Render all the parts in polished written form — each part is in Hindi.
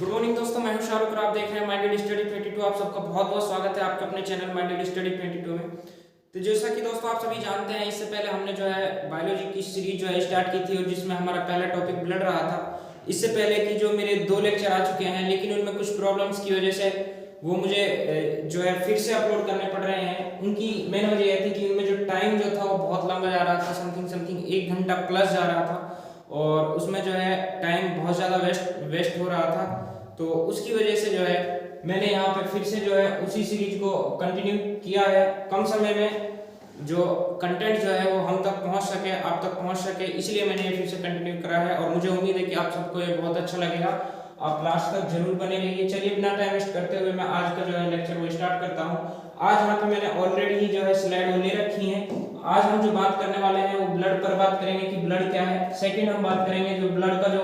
गुड मॉर्निंग दोस्तों, मैं हूं शाहरुख और आप देख रहे हैं माइंडेड स्टडी 22। आप सबका बहुत बहुत स्वागत है आपके अपने चैनल माइंडेड स्टडी 22 में। तो जैसा कि दोस्तों आप सभी जानते हैं, इससे पहले हमने जो है बायोलॉजी की सीरीज जो है स्टार्ट की थी और जिसमें हमारा पहला टॉपिक ब्लड रहा था। इससे पहले की जो मेरे 2 लेक्चर आ चुके हैं, लेकिन उनमें कुछ प्रॉब्लम्स की वजह से वो मुझे जो है फिर से अपलोड करने पड़ रहे हैं। उनकी मेन वजह यह थी कि उनमें जो टाइम जो था वो बहुत लंबा जा रहा था, समथिंग 1 घंटा प्लस जा रहा था और उसमें जो है टाइम बहुत ज़्यादा वेस्ट हो रहा था। तो उसकी वजह से जो है मैंने यहाँ पे फिर से जो है उसी सीरीज को कंटिन्यू किया है। कम समय में जो कंटेंट जो है वो हम तक पहुँच सके, आप तक पहुँच सके, इसलिए मैंने ये फिर से कंटिन्यू करा है और मुझे उम्मीद है कि आप सबको ये बहुत अच्छा लगेगा। आप लास्ट तक जरूर बने रहिए। चलिए बिना टाइम वेस्ट करते हुए मैं आज का जो है लेक्चर वो स्टार्ट करता हूँ। आज यहाँ पे मैंने ऑलरेडी जो है स्लाइड ले रखी है। आज हम जो बात करने वाले हैं वो ब्लड पर बात करेंगे कि ब्लड क्या है। सेकंड हम बात करेंगे जो ब्लड का जो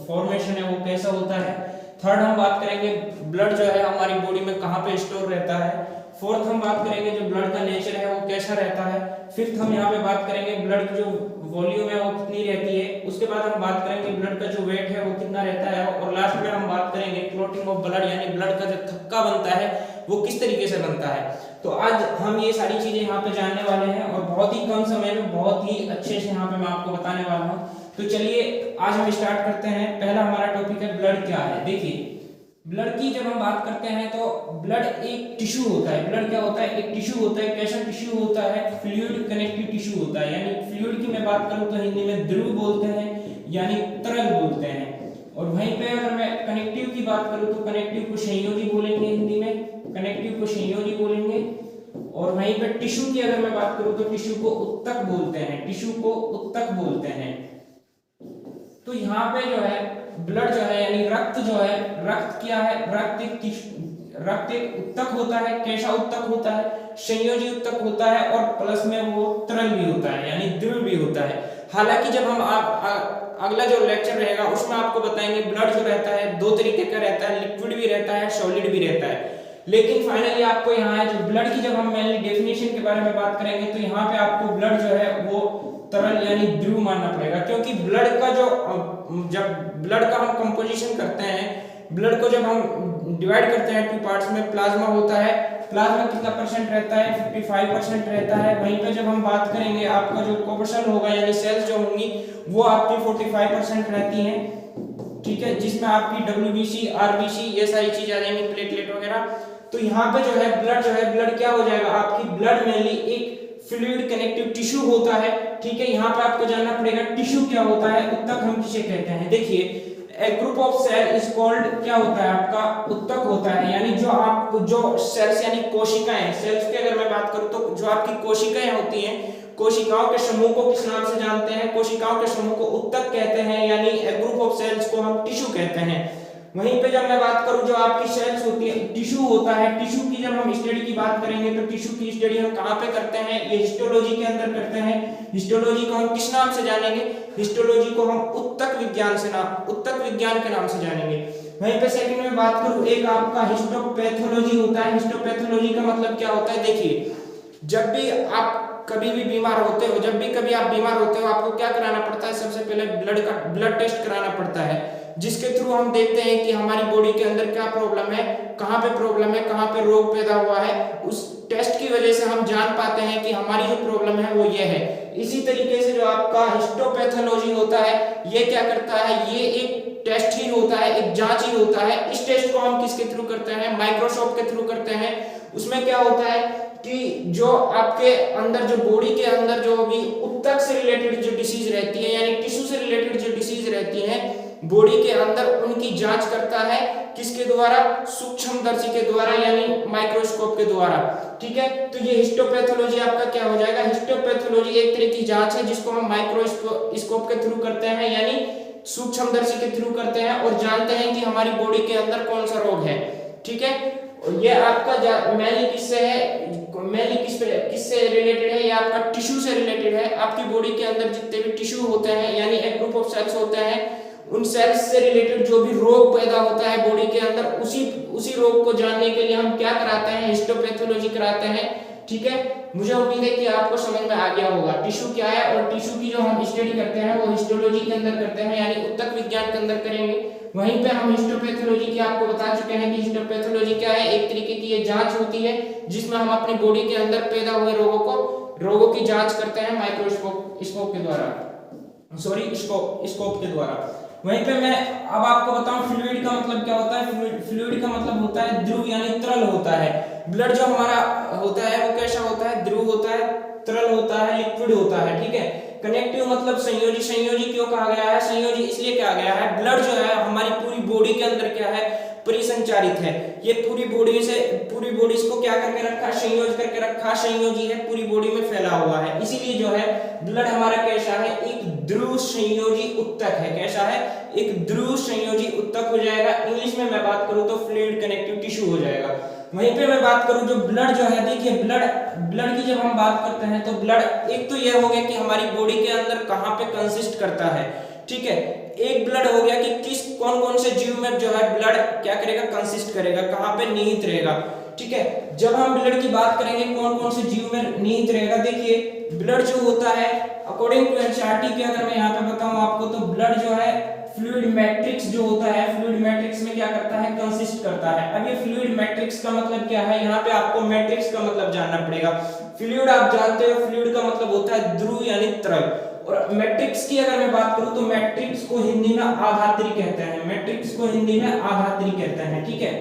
फॉर्मेशन है वो कैसा होता है। थर्ड हम बात करेंगे ब्लड जो है हमारी बॉडी में कहाँ पे स्टोर रहता है। फोर्थ हम बात करेंगे जो ब्लड का नेचर है वो कैसा रहता है। फिफ्थ हम यहाँ पे बात करेंगे ब्लड की जो वॉल्यूम है वो कितनी रहती है। उसके बाद हम बात करेंगे ब्लड का जो वेट है वो कितना रहता है और लास्ट में हम बात करेंगे क्लॉटिंग ऑफ ब्लड, यानी ब्लड का जो थक्का बनता है वो किस तरीके से बनता है। तो आज हम ये सारी चीजें यहाँ पे जानने वाले हैं और बहुत ही कम समय में बहुत ही अच्छे से यहाँ पे मैं आपको बताने वाला हूँ। तो चलिए आज हम स्टार्ट करते हैं। पहला हमारा टॉपिक है ब्लड क्या है। देखिए ब्लड की जब हम बात करते हैं तो ब्लड एक टिश्यू होता है। ब्लड क्या होता है? एक टिश्यू होता है। कैसा टिश्यू होता है? फ्लूइड कनेक्टिव टिश्यू होता है। यानी फ्लूइड की मैं बात करूं तो हिंदी में द्रव बोलते हैं, यानी तरल बोलते हैं। और वहीं पे अगर मैं कनेक्टिव की बात करूं तो कनेक्टिव को संयोजी बोलेंगे, हिंदी में कनेक्टिव को संयोजी बोलेंगे। और वहीं पे टिश्यू की अगर मैं बात करूं तो टिश्यू को उत्तक बोलते हैं, टिश्यू को उत्तक बोलते हैं। तो यहाँ पे जो है ब्लड जो है यानी रक्त जो है, रक्त क्या है? रक्त एक उत्तक होता है। कैसा उत्तक होता है? संयोजी उत्तक होता है और प्लस में वो तरल भी होता है, यानी द्रव भी होता है। हालांकि जब हम अगला जो लेक्चर रहेगा उसमें आपको बताएंगे ब्लड जो रहता है 2 तरीके का रहता है, लिक्विड भी रहता है, सॉलिड भी रहता है। लेकिन फाइनली आपको यहाँ जो ब्लड की जब हम मेनली डेफिनेशन के बारे में बात करेंगे तो यहाँ पे आपको ब्लड जो है वो तरल यानी द्रव मानना पड़ेगा। क्योंकि ब्लड का जो जब ब्लड का हम कंपोजिशन करते हैं, ब्लड को जब हम डिवाइड करते हैं 2 पार्ट्स में, प्लाज्मा होता है। प्लाज्मा कितना परसेंट रहता है? 55% रहता है। वहीं पे जब हम बात करेंगे आपका जो कोर्पसल होगा यानी सेल्स जो होंगी वो आपकी 45% रहती हैं, ठीक है, जिसमें आपकी WBC, RBC ये सारी चीज आ जाएंगी, प्लेटलेट वगैरह। तो यहाँ पे जो है ब्लड क्या हो जाएगा? आपकी ब्लड मेनली एक फ्लूइड कनेक्टिव टिश्यू होता है, ठीक है। यहाँ पे आपको जानना पड़ेगा टिश्यू क्या होता है, उत्तक हम किसे कहते हैं। देखिए a group of cell is called क्या होता है? आपका उत्तक होता है। यानी जो सेल्स यानी कोशिकाएं, सेल्स की अगर मैं बात करूं तो जो आपकी कोशिकाएं होती हैं, कोशिकाओं के समूह को किस नाम से जानते हैं? कोशिकाओं के समूह को उत्तक कहते हैं, यानी ए ग्रुप ऑफ सेल्स को हम टिश्यू कहते हैं। वहीं पे जब मैं बात करूं जो आपकी सेल्स होती है, टिश्यू होता है। टिश्यू की जब हम स्टडी की बात करेंगे तो टिश्यू की स्टडी हम कहां पे करते हैं? ये हिस्टोलॉजी के अंदर करते हैं। हिस्टोलॉजी को हम किस नाम से जानेंगे? हिस्टोलॉजी को हम उत्तक विज्ञान के नाम से जानेंगे। वहीं पे सेकंड में बात करूं, एक आपका हिस्टोपैथोलॉजी होता है। हिस्टोपैथोलॉजी का मतलब क्या होता है? देखिए जब भी आप कभी भी बीमार होते हो, जब भी कभी आप बीमार होते हो, आपको क्या कराना पड़ता है? सबसे पहले ब्लड टेस्ट कराना पड़ता है, जिसके थ्रू हम देखते हैं कि हमारी बॉडी के अंदर क्या प्रॉब्लम है, कहाँ पे प्रॉब्लम है, कहाँ पे रोग पैदा हुआ है। उस टेस्ट की वजह से हम जान पाते हैं कि हमारी जो प्रॉब्लम है वो ये है। इसी तरीके से जो आपका हिस्टोपैथोलॉजी होता है ये क्या करता है? ये एक टेस्ट ही होता है, एक जांच ही होता है। इस टेस्ट को हम किसके थ्रू करते हैं? माइक्रोस्कोप के थ्रू करते हैं। उसमें क्या होता है कि जो आपके अंदर जो बॉडी के अंदर जो भी उत्तक से रिलेटेड जो डिसीज रहती है, यानी टिश्यू से रिलेटेड जो डिसीज रहती है बॉडी के अंदर, उनकी जांच करता है। किसके द्वारा? सूक्ष्मदर्शी के द्वारा, यानी माइक्रोस्कोप के द्वारा, ठीक है। तो ये हिस्टोपैथोलॉजी आपका क्या हो जाएगा? हिस्टोपैथोलॉजी एक तरह की जांच है जिसको हम माइक्रोस्कोप के थ्रू करते हैं, यानी सूक्ष्मदर्शी के थ्रू करते हैं और जानते हैं कि हमारी बॉडी के अंदर कौन सा रोग है, ठीक है। ये आपका मेनली किससे है? मेनली किससे रिलेटेड है? ये आपका टिश्यू से रिलेटेड है। आपकी बॉडी के अंदर जितने भी टिश्यू होते हैं यानी एक ग्रुप ऑफ सेल्स होते हैं, उन सेल्स से रिलेटेड जो भी रोग पैदा होता है बॉडी के अंदर, उसी रोग को जानने के लिए हम क्या कराते हैं? हिस्टोपैथोलॉजी कराते हैं, ठीक है। मुझे उम्मीद है कि आपको समझ में आ गया होगा टिश्यू क्या है। और टिश्यू की जो हम स्टडी करते हैं वो हिस्टोलॉजी के अंदर करते हैं, यानी उत्तक विज्ञान के अंदर करेंगे। वहीं पे हम हिस्टोपैथोलॉजी की आपको बता चुके हैं कि हिस्टोपैथोलॉजी क्या है, एक तरीके की ये जांच होती है जिसमें हम अपनी बॉडी के अंदर पैदा हुए रोगों की जांच करते हैं माइक्रोस्कोप के द्वारा, सॉरी स्कोप के द्वारा। वहीं पे मैं अब आपको बताऊं फ्लूइड का मतलब क्या होता है। फ्लूइड का मतलब होता है द्रव यानी तरल होता है। ब्लड जो हमारा होता है वो कैसा होता है, द्रव होता है, तरल होता है, लिक्विड होता है, ठीक है। कनेक्टिव मतलब संयोजी। संयोजी क्यों कहा गया है, संयोजी इसलिए कहा गया है, ब्लड जो है हमारी पूरी बॉडी के अंदर क्या है, परिसंचारित है। ये पूरी बॉडी इसको क्या करके रखा, संयोज करके रखा, संयोजी है, पूरी बॉडी में फैला हुआ है। इसीलिए जो है ब्लड हमारा कैसा है, एक ध्रुव संयोजी उत्तक है। कैसा है, एक ध्रुव संयोजी उत्तक हो जाएगा। इंग्लिश में मैं बात करूं तो फ्लूइड कनेक्टिव टिश्यू हो जाएगा। वहीं पे मैं बात करूं जो ब्लड जो है, देखिए ब्लड की जब हम बात करते हैं तो ब्लड एक तो ये हो गया कि हमारी बॉडी के अंदर कहां पे कंसिस्ट करता है, ठीक है। एक ब्लड हो गया कि कौन कौन से जीव में जो है ब्लड क्या करेगा, कंसिस्ट करेगा, कहां पे निहित रहेगा, ठीक है। जब हम ब्लड की बात करेंगे कौन कौन से जीव में निहित रहेगा, देखिए ब्लड जो होता है अकॉर्डिंग टू एनसीईआरटी के अगर मैं यहाँ पे बताऊं आपको तो ब्लड जो है फ्लूइड मैट्रिक्स जो होता है, फ्लूइड मैट्रिक्स में क्या करता है, कंसिस्ट करता है। अब ये फ्लूइड मैट्रिक्स का मतलब क्या है, यहाँ पे आपको मैट्रिक्स का मतलब जानना पड़ेगा। फ्लूइड आप जानते हो, फ्लूइड का मतलब होता है ध्रुव यानी तरल। और मैट्रिक्स की अगर मैं बात करूं तो मैट्रिक्स को हिंदी में आधात्री कहते हैं, मैट्रिक्स को हिंदी में आधात्री कहते हैं, ठीक है।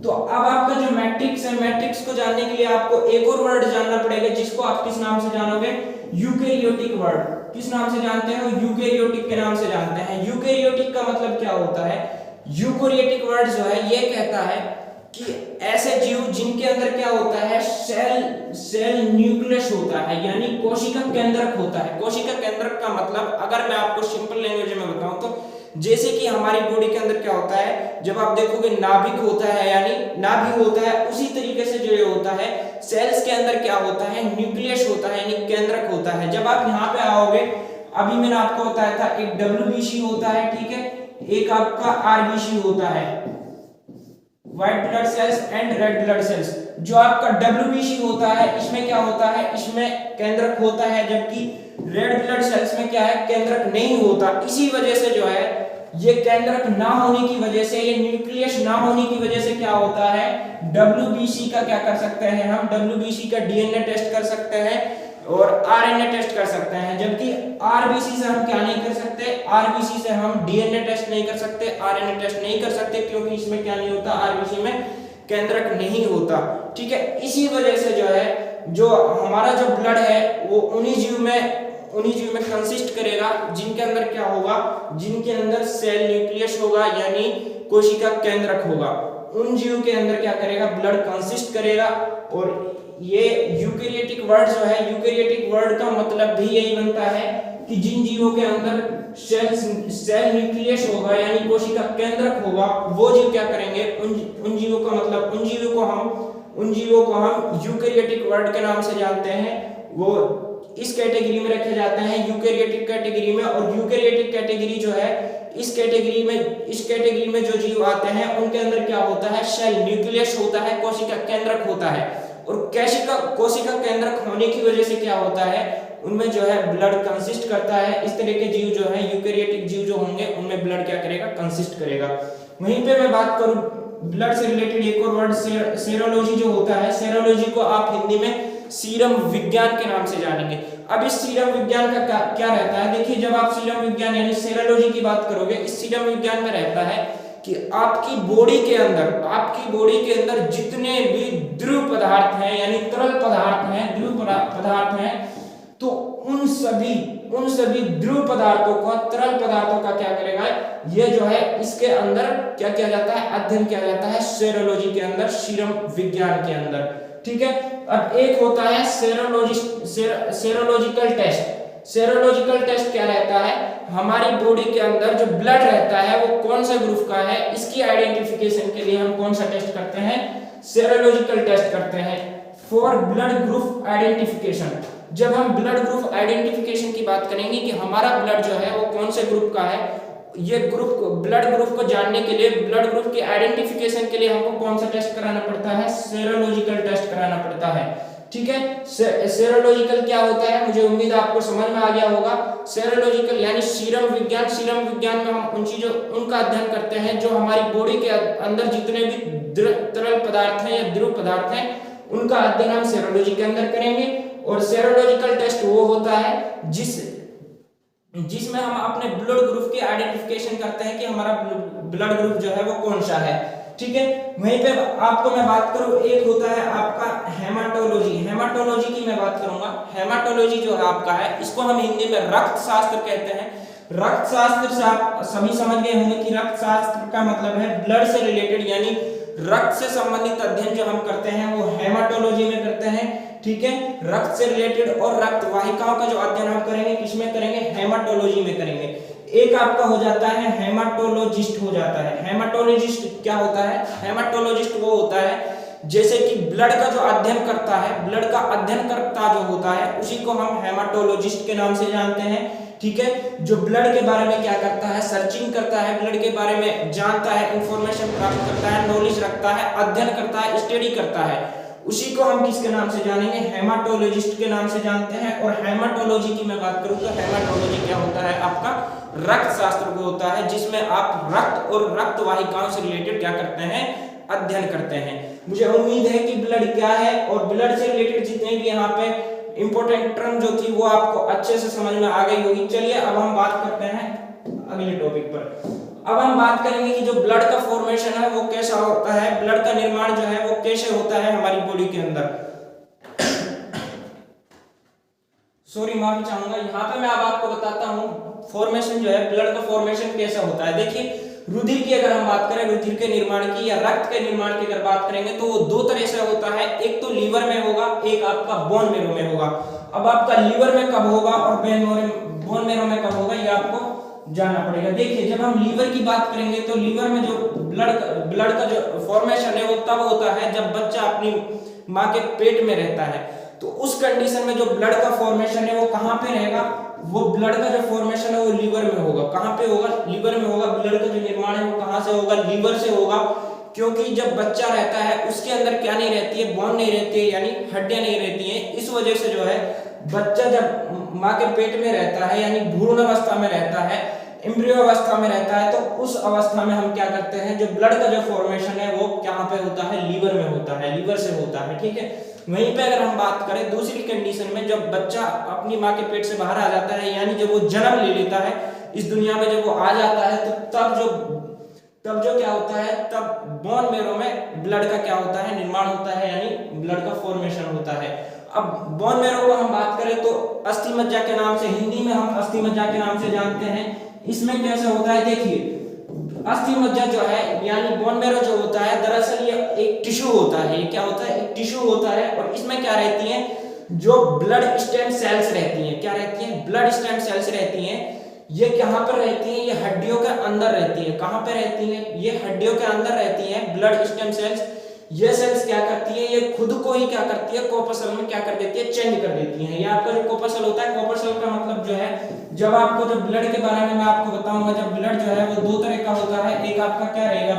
तो अब आपका जो मैट्रिक्स है, मैट्रिक्स को जानने के लिए आपको एक और वर्ड जानना पड़ेगा जिसको आप किस नाम से जानोगे, यूकेरियोटिक वर्ड। किस नाम से जानते हो, यूकेरियोटिक के नाम से जानते हैं। यूकेरियोटिक का मतलब क्या होता है, यूकेरियोटिक वर्ड जो है ये कहता है कि ऐसे जीव जिनके अंदर क्या होता है, सेल न्यूक्लियस होता है, यानी कोशिका केंद्रक होता है। कोशिका केंद्रक का मतलब अगर मैं आपको सिंपल लैंग्वेज में बताऊं तो जैसे कि हमारी बॉडी के अंदर क्या होता है, जब आप देखोगे नाभिक होता है यानी नाभि होता है, उसी तरीके से जो ये होता है सेल्स के अंदर क्या होता है, न्यूक्लियस होता है यानी केंद्रक होता है। जब आप यहाँ पे आओगे, अभी मैंने आपको बताया था एक WBC होता है, ठीक है, एक आपका RBC होता है, white blood cells and red blood cells. जो आपका WBC होता है इसमें क्या होता है, इसमें केंद्रक होता है, जबकि रेड ब्लड सेल्स में क्या है, केंद्रक नहीं होता। इसी वजह से जो है ये केंद्रक ना होने की वजह से, ये न्यूक्लियस ना होने की वजह से क्या होता है, WBC का क्या कर सकते हैं हम, WBC का DNA टेस्ट कर सकते हैं और RNA टेस्ट कर सकते हैं। जबकि RBC से हम क्या नहीं कर सकते, RBC से हम DNA टेस्ट नहीं कर सकते, RNA टेस्ट नहीं कर सकते, क्योंकि इसमें क्या नहीं होता, RBC में केंद्रक नहीं होता, ठीक है। इसी वजह से जो है जो हमारा जो ब्लड है वो उन्हीं जीव में कंसिस्ट करेगा जिनके अंदर क्या होगा, जिनके अंदर सेल न्यूक्लियस होगा यानी कोशिका केंद्रक होगा। उन जीव के अंदर क्या करेगा, ब्लड कंसिस्ट करेगा। और ये यूकेरियोटिक वर्ड जो है, यूकेरियोटिक वर्ड का मतलब भी यही बनता है कि जिन जीवों के अंदर सेल न्यूक्लियस होगा यानी कोशिका केंद्रक होगा, वो जीव क्या करेंगे, उन जीवों का मतलब उन जीवों को हम यूकेरियोटिक वर्ड के नाम से जानते हैं। वो इस कैटेगरी में रखे जाते हैं, यूकेरियोटिक कैटेगरी में। और यूकेरियोटिक कैटेगरी जो है, इस कैटेगरी में जो जीव आते हैं उनके अंदर क्या होता है, सेल न्यूक्लियस होता है, कोशिका केंद्रक होता है। और कोशिका केंद्रक होने की वजह से क्या होता है, उनमें जो है ब्लड कंसिस्ट करता है। इस तरह के जीव जो है, यूकेरियोटिक जीव जो होंगे उनमें ब्लड क्या करेगा, कंसिस्ट करेगा। वहीं पे मैं बात करूं ब्लड से रिलेटेड एक और वर्ड सेरोलॉजी जो होता है, सेरोलॉजी को आप हिंदी में सीरम विज्ञान के नाम से जानेंगे। अब इस सीरम विज्ञान का क्या रहता है, देखिए जब आप सीरम विज्ञान यानी सेरोलॉजी की बात करोगे, इस सीरम विज्ञान में रहता है कि आपकी बॉडी के अंदर जितने भी द्रव पदार्थ हैं यानी तरल पदार्थ हैं, द्रव पदार्थ हैं, तो उन सभी द्रव पदार्थों का, तरल पदार्थों का क्या करेगा, ये जो है इसके अंदर क्या किया जाता है, अध्ययन किया जाता है सेरोलॉजी के अंदर, सीरम विज्ञान के अंदर, ठीक है। अब एक होता है सेरोलॉजिकल टेस्ट। सेरोलॉजिकल टेस्ट क्या रहता है, हमारी बॉडी के अंदर जो ब्लड रहता है वो कौन सा ग्रुप का है, इसकी आइडेंटिफिकेशन के लिए हम कौन सा टेस्ट करते हैं, सेरोलॉजिकल टेस्ट करते हैं फॉर ब्लड ग्रुप आइडेंटिफिकेशन। जब हम ब्लड ग्रुप आइडेंटिफिकेशन की बात करेंगे कि हमारा ब्लड जो है वो कौन से ग्रुप का है, ये ब्लड ग्रुप को जानने के लिए, ब्लड ग्रुप के आइडेंटिफिकेशन के लिए हमको कौन सा टेस्ट कराना पड़ता है, सेरोलॉजिकल टेस्ट कराना पड़ता है, ठीक है। सेरोलॉजिकल क्या होता है, मुझे उम्मीद है आपको समझ में आ गया होगा। सेरोलॉजिकल यानी सीरम विज्ञान। सीरम विज्ञान में हम उन चीजों उनका अध्ययन करते हैं जो हमारी बॉडी के अंदर जितने भी तरल पदार्थ हैं या द्रव पदार्थ हैं उनका अध्ययन हम सेरोलॉजी के अंदर करेंगे। और सेरोलॉजिकल टेस्ट वो होता है जिसमें हम अपने ब्लड ग्रुप की आइडेंटिफिकेशन करते हैं कि हमारा ब्लड ग्रुप जो है वो कौन सा है, ठीक है। वहीं पे आपको मैं बात करूं, एक होता है आपका हेमाटोलॉजी। हेमाटोलॉजी की मैं बात करूंगा। हेमाटोलॉजी जो है आपका है, इसको हम हिंदी में रक्त शास्त्र कहते हैं। रक्त शास्त्र से आप सभी समझ गए होंगे कि रक्त शास्त्र का मतलब है ब्लड से रिलेटेड, यानी रक्त से संबंधित अध्ययन जो हम करते हैं वो हेमाटोलॉजी में करते हैं, ठीक है। रक्त से रिलेटेड और रक्त वाहिकाओं का जो अध्ययन हम करेंगे किसमें करेंगे, हेमाटोलॉजी में करेंगे। एक आपका हो जाता है हेमाटोलॉजिस्ट हो जाता है। हेमाटोलॉजिस्ट क्या होता है, हेमाटोलॉजिस्ट वो होता है जैसे कि ब्लड का जो अध्ययन करता है, ब्लड का अध्ययन करता जो होता है उसी को हम हेमाटोलॉजिस्ट के नाम से जानते हैं, ठीक है। जो ब्लड के बारे में क्या करता है, सर्चिंग करता है, ब्लड के बारे में जानता है, इंफॉर्मेशन प्राप्त करता है, नॉलेज रखता है, अध्ययन करता है, स्टडी करता है, उसी को हम किसके नाम से जानेंगे, हेमाटोलॉजिस्ट के नाम से जानते हैं। और हेमाटोलॉजी की मैं बात करूं तो हेमाटोलॉजी क्या होता है, आपका रक्त शास्त्र को होता है जिसमें आप रक्त और रक्त वाहिकाओं से रिलेटेड क्या करते हैं, अध्ययन करते हैं। मुझे उम्मीद है कि ब्लड क्या है और ब्लड से रिलेटेड जितने भी यहाँ पे इंपॉर्टेंट टर्म जो थी वो आपको अच्छे से समझ में आ गई होगी। चलिए अब हम बात करते हैं अगले टॉपिक पर। अब हम बात करेंगे कि जो ब्लड का फॉर्मेशन है वो कैसा होता है, ब्लड का निर्माण जो है वो कैसे होता है हमारी बॉडी के अंदर। सॉरी माफी चाहूंगा, यहाँ पे मैं अब आपको बताता हूँ फॉर्मेशन जो है, ब्लड का फॉर्मेशन कैसा होता है। देखिए रुधिर की अगर हम बात करें, रुधिर के निर्माण की या रक्त के निर्माण की अगर बात करेंगे तो वो दो तरह से होता है, एक तो लीवर में होगा, एक आपका बोन मैरो में होगा। अब आपका लीवर में कब होगा और बोन मैरो में कब होगा ये आपको जानना पड़ेगा। देखिए जब हम लीवर की बात करेंगे तो लीवर में जो ब्लड का जो फॉर्मेशन है वो तब होता है जब बच्चा अपनी माँ के पेट में रहता है। तो उस कंडीशन में जो ब्लड का फॉर्मेशन है वो कहाँ पे रहेगा, वो ब्लड का जो फॉर्मेशन है वो लीवर में होगा। कहाँ पे होगा, लीवर में होगा। ब्लड का जो निर्माण है वो कहाँ से होगा, लीवर से होगा। क्योंकि जब बच्चा रहता है उसके अंदर क्या नहीं रहती है, बोन नहीं रहती है, यानी हड्डियां नहीं रहती हैं। इस वजह से जो है बच्चा जब माँ के पेट में रहता है यानी भ्रूण अवस्था में रहता है, एम्ब्रियो अवस्था में रहता है, तो उस अवस्था में हम क्या करते हैं, जो ब्लड का जो फॉर्मेशन है वो कहाँ पे होता है, लीवर में होता है, लीवर से होता है, ठीक है। वहीं पे अगर हम बात करें दूसरी कंडीशन में, जब बच्चा अपनी माँ के पेट से बाहर आ जाता है यानी जब वो जन्म ले लेता है इस दुनिया में, जब वो आ जाता है तो तब जो क्या होता है, तब बोन मैरो में ब्लड का क्या होता है, निर्माण होता है, यानी ब्लड का फॉर्मेशन होता है। अब बोन मैरो को हम बात करें तो अस्थि मज्जा के नाम से, हिंदी में हम अस्थि मज्जा के नाम से जानते हैं। इसमें कैसे होता है, देखिए अस्थि मज्जा जो है यानी बोन मैरो जो होता है, दरअसल ये एक टिश्यू होता है। ये क्या होता है, एक टिश्यू होता है। और इसमें क्या रहती है, जो ब्लड स्टेम सेल्स रहती हैं, क्या रहती हैं, ब्लड स्टेम सेल्स रहती हैं। ये कहाँ पर रहती हैं, ये हड्डियों के अंदर रहती है। कहाँ पे रहती हैं, ये हड्डियों के अंदर रहती हैं ब्लड स्टेम सेल्स। ये सेल्स क्या करती है, ये खुद को ही क्या करती है, कोर्पसल में क्या कर देती है, चेंज कर देती है। ये आपका जो कोर्पसल होता है, कोर्पसल का मतलब जो है, जब आपको जब ब्लड के बारे में मैं आपको बताऊंगा, जब ब्लड जो है वो दो तरह का होता है। एक आपका क्या रहेगा,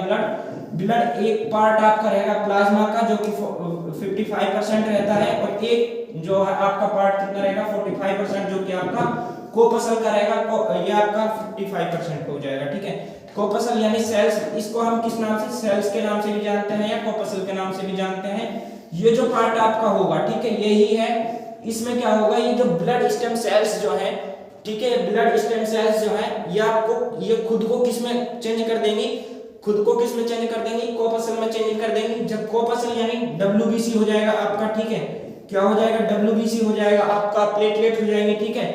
ब्लड एक पार्ट आपका रहेगा प्लाज्मा का जो कि 55% रहता है, और एक जो है आपका पार्ट कितना रहेगा, 45% जो कि आपका कोर्पसल का रहेगा। ये आपका 55% हो जाएगा, ठीक है। कोर्पसल यानी सेल्स, इसको हम किस नाम से, सेल्स के नाम से भी जानते हैं या कोर्पसल के नाम से भी जानते हैं। ये जो पार्ट आपका होगा, ठीक है, यही है। इसमें क्या होगा, ये जो ब्लड स्टेम सेल्स जो है, ठीक है, ब्लड स्टेम सेल्स जो है ये आपको, ये खुद को किसमें चेंज कर देंगी, खुद को किसमें चेंज कर देंगी, कोर्पसल में चेंज कर देंगी। जब कोर्पसल यानी WBC हो जाएगा आपका, ठीक है, क्या हो जाएगा, WBC हो जाएगा आपका, प्लेटलेट हो जाएंगे, ठीक है।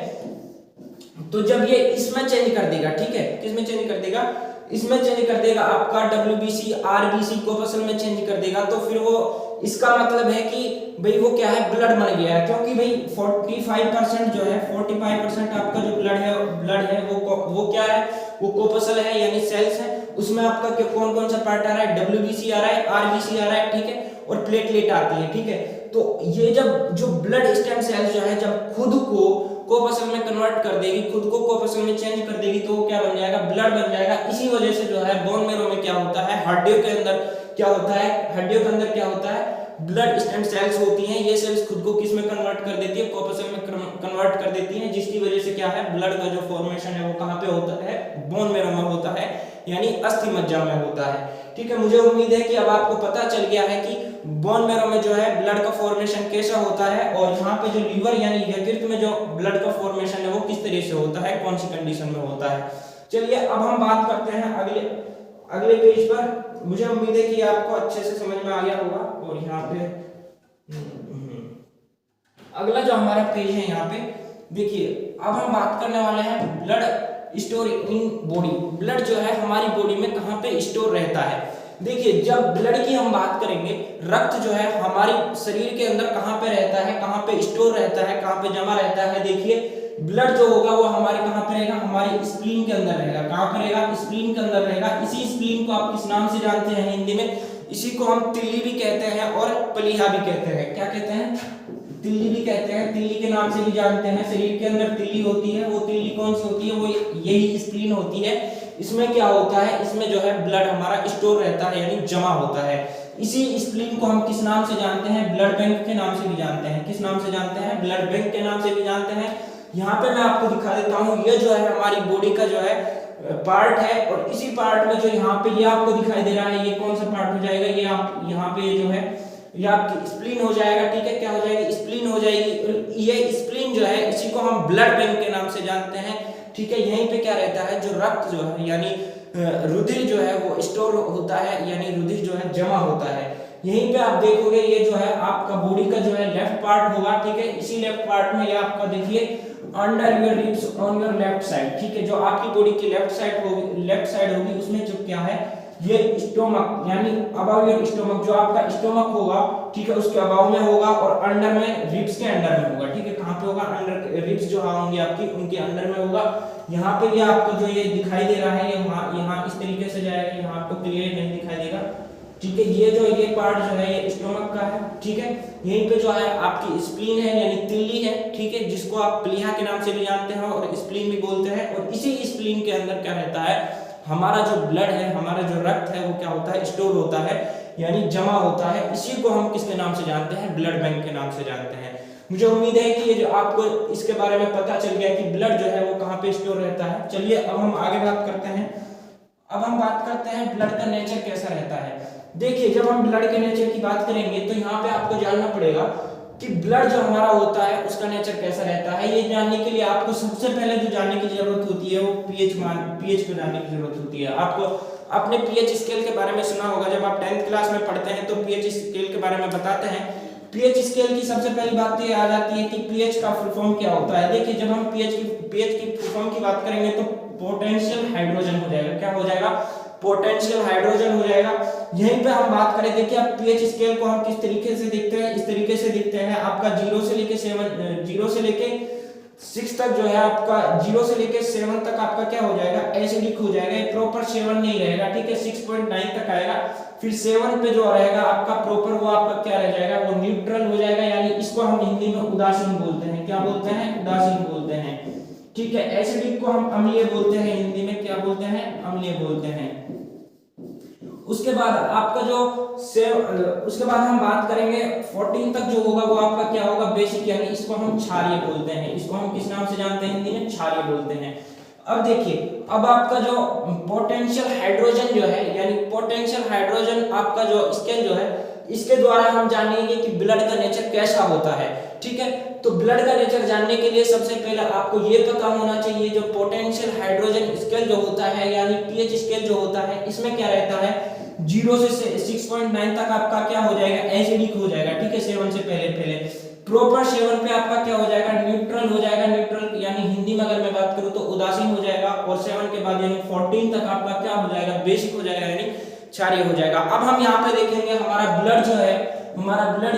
तो जब ये इसमें चेंज कर देगा, ठीक है, किसमें चेंज कर देगा, इसमें चेंज कर देगा आपका WBC, RBC कोर्पसल में चेंज कर देगा, तो फिर वो इसका मतलब है कि भाई वो क्या है, ब्लड बन गया है। क्योंकि भाई 45% जो है, 45% आपका जो ब्लड है वो क्या है, वो कोर्पसल है यानी सेल्स है। उसमें आपका कौन कौन सा पार्ट आ रहा है, WBC आ रहा है, RBC आ रहा है, ठीक है, और प्लेटलेट आती है, ठीक है। तो ये जब जो ब्लड स्टेम सेल्स जो है जब खुद को कोर्पसल में कन्वर्ट कर देगी, खुद को कोर्पसल में चेंज कर देगी, तो वो क्या बन जाएगा, ब्लड बन जाएगा। इसी वजह से जो है बोन मैरो में क्या होता है, हड्डियों के अंदर क्या होता है, हड्डियों के अंदर क्या होता है, ब्लड स्टेम सेल्स होती हैं, ये सेल्स खुद को किस में कन्वर्ट कर देती है, कॉर्पसल में कन्वर्ट कर देती हैं, जिसकी वजह से क्या है, ब्लड का जो फॉर्मेशन है वो कहाँ पे होता है, बोन मैरो में होता है, यानी अस्थि मज्जा में होता है। ठीक है, मुझे उम्मीद है कि अब आपको पता चल गया है कि बोन मैरो में जो है ब्लड का फॉर्मेशन कैसा होता है, और यहाँ पे जो लीवर यानी यकृत में जो ब्लड का फॉर्मेशन है वो किस तरह से होता है, कौन सी कंडीशन में होता है। चलिए अब हम बात करते हैं अगले पेज पर। मुझे उम्मीद है कि आपको अच्छे से समझ में आ गया होगा। और यहाँ पे अगला जो हमारा पेज है, यहाँ पे देखिए अब हम बात करने वाले हैं blood store in body. Blood जो है हमारी बॉडी में कहाँ पे स्टोर रहता है। देखिए जब ब्लड की हम बात करेंगे, रक्त जो है हमारे शरीर के अंदर कहाँ पे रहता है, कहाँ पे स्टोर रहता है, कहाँ पे जमा रहता है। देखिए ब्लड जो होगा वो हमारे कहाँ पे रहेगा, हमारे स्प्लीन के अंदर रहेगा। कहाँ पे रहेगा, स्प्लीन के अंदर रहेगा। इसी स्प्लीन को आप किस नाम से जानते हैं हिंदी में, इसी को हम तिल्ली भी कहते हैं और प्लीहा भी कहते हैं। क्या कहते हैं, तिल्ली भी कहते हैं, तिल्ली के नाम से भी जानते हैं। शरीर के अंदर तिल्ली होती है, वो तिल्ली कौन सी होती है, वो यही स्प्लीन होती है। इसमें क्या होता है, इसमें जो है ब्लड हमारा स्टोर रहता है, यानी जमा होता है। इसी स्प्लीन को हम किस नाम से जानते हैं, ब्लड बैंक के नाम से भी जानते हैं। किस नाम से जानते हैं, ब्लड बैंक के नाम से भी जानते हैं। यहाँ पे मैं आपको दिखा देता हूँ, ये जो है हमारी बॉडी का जो है पार्ट है, और इसी पार्ट में जो यहाँ पे ये आपको दिखाई दे रहा है, ये कौन सा पार्ट हो जाएगा, ये आप यहाँ पे जो है ये आपकी स्प्लीन हो जाएगा। ठीक है, क्या हो जाएगी, स्प्लीन हो जाएगी। ये स्प्लीन जो है इसी को हम ब्लड बैंक के नाम से जानते हैं। ठीक है, यहीं पे क्या रहता है, जो रक्त जो है यानी रुधिर जो है वो स्टोर होता है, यानी रुधिर जो है जमा होता है। यहीं पे आप देखोगे ये जो है आपका बॉडी का जो है लेफ्ट पार्ट होगा। ठीक है, इसी लेफ्ट पार्ट में ये आपका देखिए under your ribs on your left side. ठीक है, जो आपकी बॉडी की लेफ्ट साइड होगी उसमें जो क्या है, ये स्टोमक यानी अबाव योर स्टोमक, जो आपका स्टोमक होगा, ठीक है, उसके अबाव में होगा, और अंडर में रिब्स के अंडर में होगा। ठीक है, कहाँ पे होगा, अंडर रिब्स जो होंगी आपकी उनके अंदर में होगा। यहाँ पे ये आपको जो ये दिखाई दे रहा है, ये यहाँ इस तरीके से जाएगा, यहाँ आपको क्लियर नहीं दिखाई देगा। ठीक है, ये पार्ट जो है ये स्टोमक का है। ठीक है, यहीं पे जो है आपकी स्प्लीन है यानी तिल्ली है। ठीक है, जिसको आप प्लीहा के नाम से भी जानते हैं और स्प्लीन भी बोलते हैं। और इसी स्प्लीन के अंदर क्या रहता है, हमारा जो ब्लड है, हमारा जो रक्त है वो क्या होता है, स्टोर होता है, यानी जमा होता है। इसी को हम किसके नाम से जानते हैं, ब्लड बैंक के नाम से जानते हैं। मुझे उम्मीद है कि ये जो आपको इसके बारे में पता चल गया कि ब्लड जो है वो कहाँ पे स्टोर रहता है। चलिए अब हम आगे बात करते हैं। अब हम बात करते हैं ब्लड का नेचर कैसा रहता है। देखिए जब हम ब्लड के नेचर की बात करेंगे तो यहाँ पे आपको जानना पड़ेगा कि ब्लड जो हमारा होता है उसका नेचर कैसा रहता है। ये जानने के लिए आपको सबसे पहले जो जानने की जरूरत होती है वो पीएच को जानने की जरूरत होती है। आपको अपने पीएच स्केल के बारे में सुना होगा, जब आप 10th क्लास में पढ़ते हैं तो पीएच स्केल के बारे में बताते हैं। पीएच स्केल की सबसे पहली बात ये आ जाती है कि पीएच का फुल फॉर्म क्या होता है। देखिए जब हम पीएच की फुल फॉर्म की बात करेंगे तो पोटेंशियल हाइड्रोजन हो जाएगा। क्या हो जाएगा, पोटेंशियल हाइड्रोजन हो जाएगा। यहीं पे हम बात करें, देखिए आप पीएच स्केल को हम किस तरीके से देखते हैं, इस तरीके से देखते हैं। आपका 0 से लेके 6 तक जो है आपका 0 से लेके 7 तक आपका क्या हो जाएगा, एसिडिक हो जाएगा। ये प्रॉपर 7 नहीं रहेगा। ठीक है, 6.9 तक आएगा। फिर 7 पे जो रहेगा आपका प्रॉपर वो आपका क्या रह जाएगा, वो न्यूट्रल हो जाएगा, यानी इसको हम हिंदी में उदासीन बोलते हैं। क्या बोलते हैं, उदासीन बोलते हैं। ठीक है, एसिडिक को हम अम्लीय बोलते हैं, हिंदी में क्या बोलते हैं, अम्लीय बोलते हैं। उसके बाद आपका जो उसके बाद हम बात करेंगे 14 तक जो होगा वो आपका क्या होगा, बेसिक, यानी इसको हम क्षारीय बोलते हैं। इसको हम किस नाम से जानते हैं, हिंदी में क्षारीय बोलते हैं। अब देखिए अब आपका जो पोटेंशियल हाइड्रोजन जो है, यानी पोटेंशियल हाइड्रोजन आपका जो स्केल जो है, इसके द्वारा हम जानेंगे कि ब्लड का नेचर कैसा होता है। ठीक है, तो ब्लड का नेचर जानने के लिए सबसे पहले आपको ये पता होना चाहिए, जो पोटेंशियल हाइड्रोजन स्केल जो होता है यानी पीएच स्केल जो होता है, इसमें क्या रहता है, 0 से 6.9 तक आपका क्या हो जाएगा, एसिडिक हो जाएगा। ठीक है, 7 से पहले प्रॉपर 7 पे आपका क्या हो जाएगा, न्यूट्रल हो जाएगा। न्यूट्रल यानी हिंदी में अगर मैं बात करूं तो उदासीन हो जाएगा। और 7 के बाद यानी 14 तक आपका क्या हो जाएगा, बेसिक हो जाएगा, यानी क्षारीय हो जाएगा। अब हम यहाँ पे देखेंगे हमारा ब्लड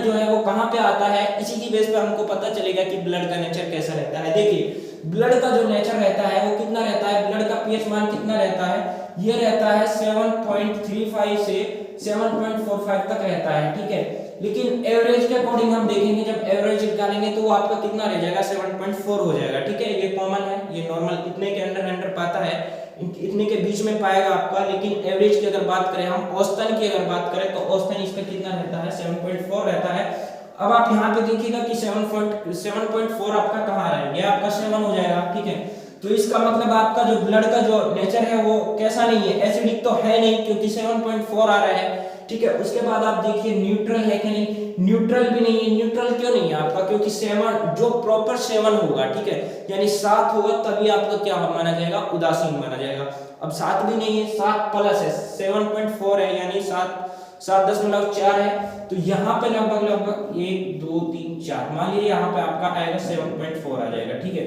जो है वो कहाँ पे आता है। इसी की बेस पे हमको पता चलेगा कि ब्लड का नेचर कैसा रहता है। देखिए ब्लड का जो नेचर रहता है वो कितना रहता है, ब्लड का पीएच मान कितना रहता है, ये रहता है 7.35 से 7.45 तक रहता है। ठीक है, लेकिन एवरेज के अकॉर्डिंग हम देखेंगे, जब एवरेज निकालेंगे तो वो आपका कितना रह जाएगा, 7.4 हो जाएगा। ठीक है, ये कॉमन है, ये नॉर्मल इतने के अंडर पाता है, इतने के बीच में पाएगा आपका। लेकिन एवरेज की अगर बात करें हम, औसतन की अगर बात करें तो औसतन इसका कितना रहता है, 7.4 रहता है। अब आप यहाँ पे देखिएगा कि 7.4 आपका कहाँ आ रहा है, ये आपका 7 हो जाएगा। ठीक है, तो इसका मतलब आपका जो ब्लड का जो नेचर है वो कैसा नहीं है, एसिडिक तो है नहीं, क्योंकि 7.4 आ रहा है। ठीक है, उसके बाद आप देखिए न्यूट्रल है कि नहीं, न्यूट्रल भी नहीं है। न्यूट्रल क्यों नहीं है आपका, क्योंकि 7 जो प्रॉपर 7 होगा, ठीक है, यानी 7 होगा तभी आपका क्या माना जाएगा, उदासीन माना जाएगा। अब 7 भी नहीं है, 7 प्लस है, 7.4 है, यानी 7.4 है। तो यहाँ पे लगभग 1 2 3 4 मान लीजिए यहाँ पे आपका आएगा 7.4 आ जाएगा। ठीक है,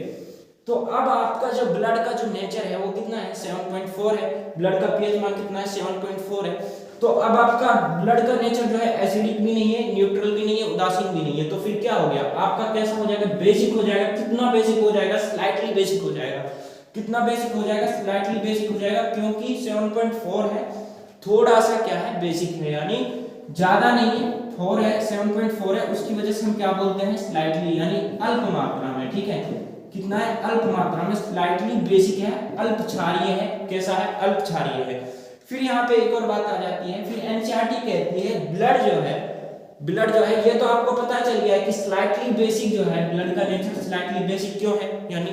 तो अब आपका जो ब्लड का जो नेचर है वो कितना है, 7.4 है। ब्लड का पीएच मान कितना है, 7.4 है। तो अब आपका ब्लड का नेचर जो है एसिडिक भी नहीं है, न्यूट्रल भी नहीं है, उदासीन भी नहीं है। तो फिर क्या हो गया आपका, कैसा हो जाएगा, बेसिक हो जाएगा। कितना बेसिक हो जाएगा, स्लाइटली बेसिक हो जाएगा। कितना बेसिक हो जाएगा, स्लाइटली बेसिक हो जाएगा, क्योंकि 7.4 है, थोड़ा सा क्या है, बेसिक है, यानी ज्यादा नहीं है, 4 है, 7.4 है, उसकी वजह से हम क्या बोलते हैं, स्लाइटली, यानी अल्प मात्रा में। ठीक है, कितना है, अल्प मात्रा में, स्लाइटली बेसिक है, अल्प क्षारीय है। कैसा है, अल्प क्षारीय है। फिर यहाँ पे एक और बात आ जाती है, फिर एनसीईआरटी कहती है ब्लड जो है ये तो आपको पता चल गया है कि स्लाइटली बेसिक जो है, ब्लड का नेचर स्लाइटली बेसिक क्यों है, यानी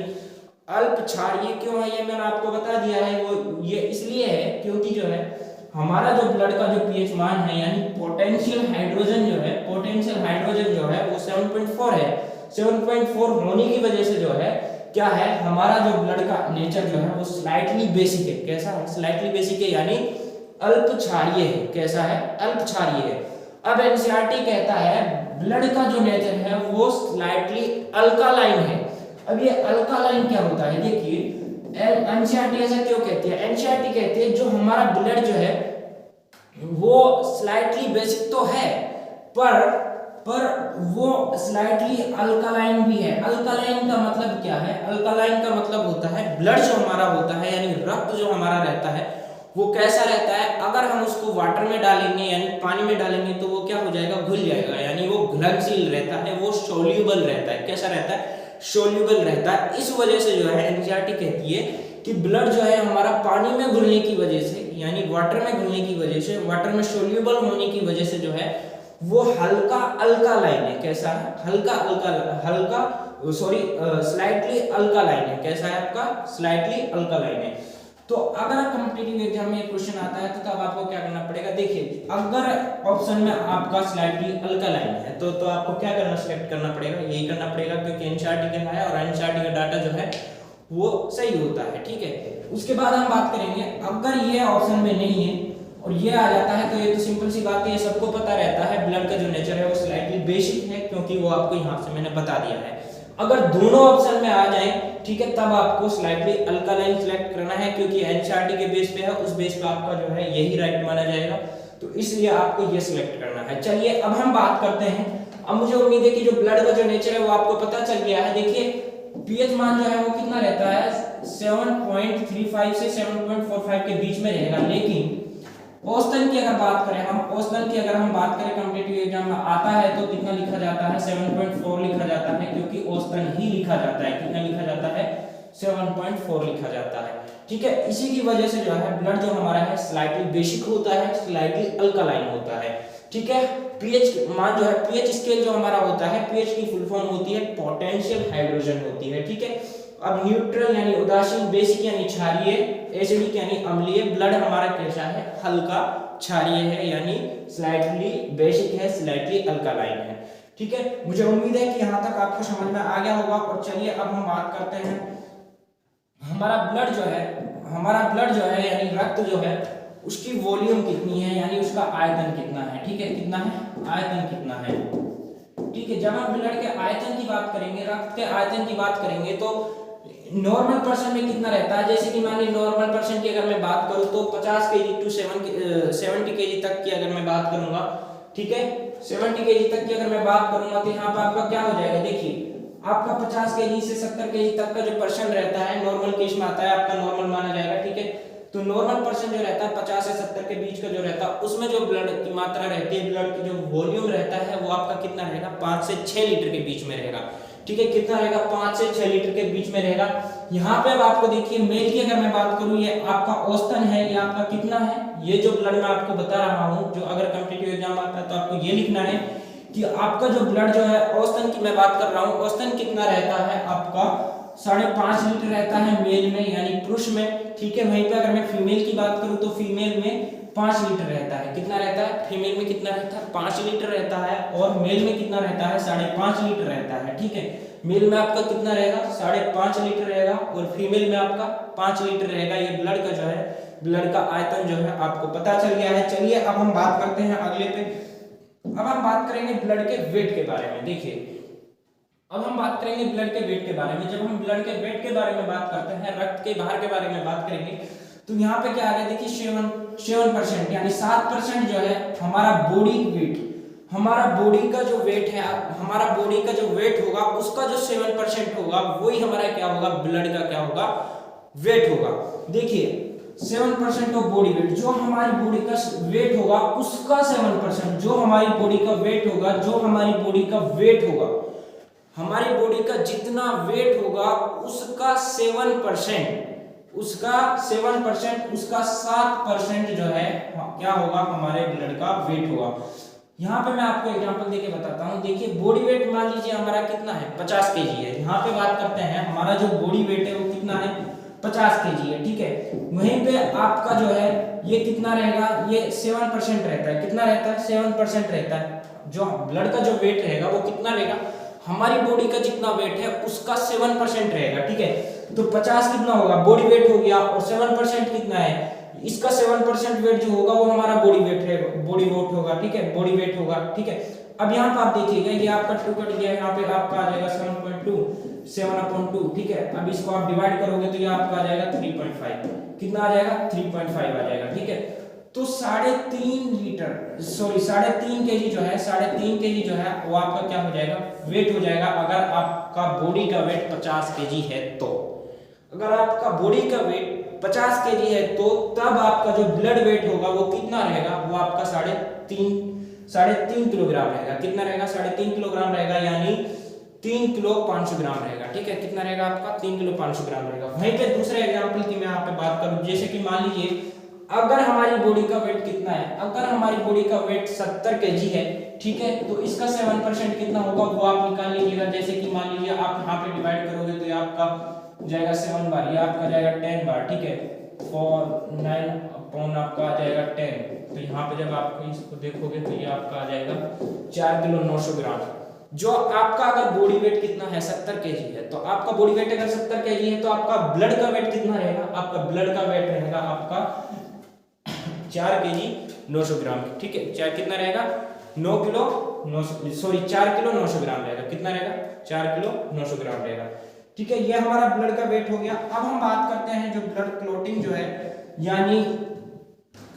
अल्प क्षारीय क्यों है, ये मैंने आपको बता दिया है। वो ये इसलिए है क्योंकि जो है हमारा जो ब्लड का जो पीएच मान है, यानी पोटेंशियल हाइड्रोजन जो है वो 7.4 है। 7.4 होने की वजह से जो है क्या है, हमारा जो ब्लड का नेचर जो है वो स्लाइटली बेसिक है। कैसा है, स्लाइटली बेसिक है, यानी अल्प क्षारीय है। कैसा है, अल्प क्षारीय है। अब एनसीईआरटी कहता है ब्लड का जो नेचर है वो स्लाइटली अल्कालाइन है। अब ये अल्कालाइन क्या होता है, देखिए एनसीईआरटी ऐसा क्यों कहती है, एनसीईआरटी कहती है जो हमारा ब्लड जो है वो स्लाइटली बेसिक तो है, पर वो स्लाइटली अल्कालाइन भी है। अल्कालाइन का मतलब क्या है, अल्कालाइन का मतलब होता है ब्लड जो हमारा होता है, यानी रक्त जो हमारा रहता है वो कैसा रहता है, अगर हम उसको वाटर में डालेंगे, यानी पानी में डालेंगे, तो वो क्या हो जाएगा, घुल जाएगा, यानी वो घुलनशील रहता है, वो सोल्यूबल रहता है। कैसा रहता है, सोल्यूबल रहता है। इस वजह से जो है एनसीईआरटी कहती है कि ब्लड जो है हमारा पानी में घुलने की वजह से, यानी वाटर में घुलने की वजह से, वाटर में सोल्यूबल होने की वजह से जो है वो हल्का अल्कालाइन है। कैसा है, स्लाइटली अल्कालाइन है। कैसा है आपका, स्लाइटली अल्कालाइन है। तो अगर कॉम्पिटिटिव एग्जाम में क्वेश्चन आता है तो तब आपको क्या करना पड़ेगा, देखिए अगर ऑप्शन में आपका स्लाइटली अल्कालाइन है तो आपको क्या करना, सिलेक्ट करना पड़ेगा, यही करना पड़ेगा, क्योंकि एनसीईआरटी का है और एनसीईआरटी का डाटा जो है वो सही होता है। ठीक है, उसके बाद हम बात करेंगे अगर ये ऑप्शन में नहीं है और ये आ जाता है, तो ये तो सिंपल सी बात है, ये सबको पता रहता है ब्लड का जो नेचर है वो स्लाइटली बेसिक है, क्योंकि वो आपको यहाँ से मैंने बता दिया है। अगर दोनों ऑप्शन में आ जाए, ठीक है, तब आपको स्लाइटली अल्कालाइन सिलेक्ट करना है, क्योंकि एनसीईआरटी के बेस पे है, उस बेस पे आपका जो है यही राइट माना जाएगा, तो इसलिए आपको ये सिलेक्ट करना है। चलिए अब हम बात करते हैं, अब मुझे उम्मीद है कि जो ब्लड का जो नेचर है वो आपको पता चल गया है। देखिए पीएच मान जो है वो कितना रहता है, 7.35 से 7.45 के बीच में रहेगा। लेकिन औसतन की अगर बात करें हम, औसतन की अगर हम बात करें कॉम्पिटिटिव एग्जाम में आता है तो कितना लिखा जाता है, 7.4 लिखा जाता है, क्योंकि औसतन ही लिखा जाता है। कितना लिखा जाता है, 7.4 लिखा जाता है। ठीक है, इसी की वजह से जो है ब्लड जो हमारा है स्लाइटली बेसिक होता है, स्लाइटली अल्कालाइन होता है। ठीक है, पीएच मान जो है, पीएच स्केल जो हमारा होता है, पीएच की फुल फॉर्म होती है पोटेंशियल हाइड्रोजन होती है। ठीक है, अब न्यूट्रल यानी उदासीन, बेसिक यानी क्षारीय, एसिडिक यानी अम्लीय, ब्लड हमारा कैसा है, हल्का क्षारीय है, यानी स्लाइटली बेसिक है, स्लाइटली अल्कालाइन है। ठीक है, मुझे उम्मीद है कि यहाँ तक आपको समझ में आ गया होगा। और चलिए अब हम बात करते हैं हमारा ब्लड जो है यानी रक्त जो है उसकी वॉल्यूम कितनी है, यानी उसका आयतन कितना है। ठीक है, कितना है, आयतन कितना है। ठीक है, जब हम ब्लड के आयतन की बात करेंगे, रक्त के आयतन की बात करेंगे, तो नॉर्मल पर्सन में कितना रहता है, जैसे कि मान ली नॉर्मल पर्सन की अगर मैं बात करूं तो 50 केजी टू 70 केजी तक की अगर मैं बात करूंगा, ठीक है, 70 केजी तक की अगर मैं बात करूंगा तो यहाँ पर आपका क्या हो जाएगा, देखिए आपका 50 केजी से 70 केजी तक का जो पर्सन रहता है नॉर्मल केस में आता है, आपका नॉर्मल माना जाएगा। ठीक है, तो नॉर्मल पर्सन जो रहता है 50 से 70 के बीच का जो रहता है, उसमें जो ब्लड की मात्रा रहती है, ब्लड की जो वॉल्यूम रहता है वो आपका कितना रहेगा, 5 से 6 लीटर के बीच में रहेगा। ठीक है, कितना रहेगा 5 से 6 लीटर के बीच में रहेगा। यहाँ पे अब आपको देखिए मेल की अगर मैं बात करूँ, ये आपका औसतन है, ये आपका कितना है, ये जो ब्लड मैं आपको बता रहा हूँ, जो अगर कॉम्पिटिटिव एग्जाम आता है तो आपको ये लिखना है कि आपका जो ब्लड जो है औसतन की मैं बात कर रहा हूँ, औसतन कितना रहता है आपका 5.5 लीटर रहता है मेल में यानी पुरुष में, ठीक है। वहीं पे अगर मैं फीमेल की बात करूं तो फीमेल में 5 लीटर रहता है। कितना रहता है, फीमेल में कितना रहता है 5 लीटर रहता है, और मेल में कितना रहता है 5.5 लीटर रहता है, ठीक है। मेल में आपका कितना रहेगा 5.5 लीटर रहेगा, और फीमेल में आपका 5 लीटर रहेगा। ये ब्लड का जो है, ब्लड का आयतन जो है आपको पता चल गया है। चलिए अब हम बात करते हैं अगले पे। अब हम बात करेंगे ब्लड के वेट के बारे में। देखिए अब हम बात करेंगे ब्लड के वेट के बारे में। जब हम ब्लड के वेट के बारे में बात करते हैं, रक्त के भार के बारे में बात करेंगे, तो यहाँ पे क्या आ गया, देखिए 7% यानी 7% जो है हमारा बॉडी वेट, हमारा बॉडी का जो वेट है, हमारा बॉडी का जो वेट होगा उसका जो 7% होगा वही हमारा क्या होगा, ब्लड का क्या होगा, वेट होगा। देखिए 7% ऑफ बॉडी वेट, जो हमारी बॉडी का वेट होगा उसका 7%, जो हमारी बॉडी का वेट होगा, जो हमारी बॉडी का वेट होगा, हमारी बॉडी का जितना वेट होगा उसका 7%, उसका 7%, उसका 7% जो है क्या होगा, हमारे ब्लड का वेट होगा। यहाँ पे मैं आपको एग्जांपल देके बताता हूँ। देखिए बॉडी वेट मान लीजिए हमारा कितना है 50 केजी है। यहाँ पे बात करते हैं हमारा जो बॉडी वेट है वो कितना है 50 केजी है, ठीक है। वहीं पे आपका जो है ये कितना रहेगा, ये 7% रहता है। कितना रहता है 7% रहता है। जो ब्लड का जो वेट रहेगा वो कितना रहेगा, हमारी बॉडी का जितना वेट है उसका 7% रहेगा, ठीक है। तो 50 कितना होगा, बॉडी वेट हो गया, और 7% कितना है, इसका 7% वेट जो होगा वो हमारा बॉडी वेट है, बॉडी वेट होगा, ठीक है, बॉडी वेट होगा, ठीक है। अब यहाँ पर आप देखिएगा ये आपका 2 कट गया, यहाँ पे आपका आ जाएगा 7.2, 7/2, ठीक है। अब इसको आप डिवाइड करोगे तो ये आपका आ जाएगा 3.5, कितना आ जाएगा 3.5 आ जाएगा, ठीक है। तो 3.5 लीटर सॉरी 3.5 केजी जो है, 3.5 केजी जो है वो आपका क्या हो जाएगा, वेट हो जाएगा। अगर आपका बॉडी का वेट 50 केजी है तो, अगर आपका बॉडी का वेट 50 केजी है तो तब आपका जो ब्लड वेट होगा वो कितना रहेगा, वो आपका 3.5 किलोग्राम रहेगा। कितना रहेगा 3.5 किलोग्राम रहेगा, यानी 3 किलो 500 ग्राम रहेगा, ठीक है। कितना रहेगा आपका 3 किलो 500 ग्राम रहेगा। वहीं पे दूसरे एग्जांपल की मैं यहाँ पे बात करूं, जैसे कि मान लीजिए अगर हमारी बॉडी का वेट कितना है, अगर हमारी बॉडी का वेट 70 केजी है, ठीक है, तो इसका 7% कितना होगा वो आप निकाल लीजिएगा। जैसे कि मान लीजिए आप यहाँ पे डिवाइड करोगे तो ये आपका जाएगा 7 बार, ये आपका जाएगा 10 बार, ठीक है, 4/9 आपका आ जाएगा 10। तो यहाँ पे जब आप इसको देखोगे तो ये आपका आ जाएगा 4 किलो 900 ग्राम। जो आपका अगर बॉडी वेट कितना है 70 केजी है, तो आपका बॉडी वेट अगर 70 केजी है तो आपका ब्लड का वेट कितना रहेगा, आपका ब्लड का वेट रहेगा आपका 4 केजी 900 ग्राम, ठीक है। 4 कितना रहेगा 9 किलो 4 किलो 900 ग्राम रहेगा। कितना रहेगा 4 किलो 900 ग्राम रहेगा, ठीक है। ये हमारा ब्लड का वेट हो गया। अब हम बात करते हैं जो ब्लड क्लॉटिंग जो है, यानी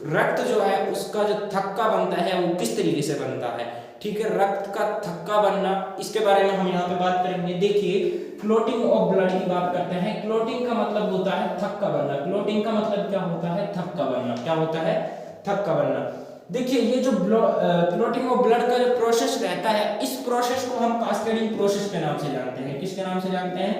रक्त जो है उसका जो थक्का बनता है वो किस तरीके से बनता है, ठीक है। रक्त का थक्का बनना, इसके बारे में हम यहाँ पे बात करेंगे। देखिए क्लॉटिंग ऑफ ब्लड की बात करते हैं। क्लॉटिंग का मतलब होता है थक्का बनना। क्लॉटिंग का मतलब क्या होता है, थक्का बनना। क्या होता है, थक्का बनना। देखिए ये जो क्लॉटिंग ऑफ ब्लड का जो प्रोसेस रहता है, इस प्रोसेस को हम कास्केडिंग प्रोसेस के नाम से जानते हैं। किसके नाम से जानते हैं,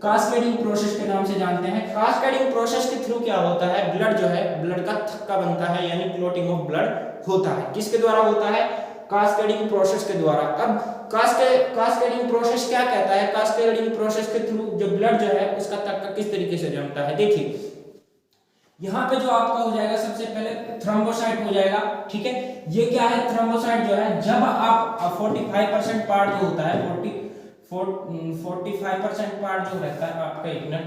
कास्केडिंग प्रोसेस के नाम से जानते हैं। कास्केडिंग प्रोसेस के थ्रू क्या होता है, ब्लड जो है, ब्लड का थक्का बनता है, यानी क्लॉटिंग ऑफ ब्लड होता है। किसके द्वारा होता है, कास्केडिंग प्रोसेस के द्वारा। अब कास्केडिंग प्रोसेस क्या कहता है, कास्केडिंग प्रोसेस के थ्रू जो ब्लड जो है उसका थक्का किस तरीके से जमता है। देखिए यहाँ पे जो आपका हो जाएगा सबसे पहले थ्रोम्बोसाइट हो जाएगा, ठीक है। ये क्या है, थ्रोम्बोसाइट जो है, जब आप 45% पार्ट जो होता है 45% पार्ट जो रहता है आपका, एक मिनट,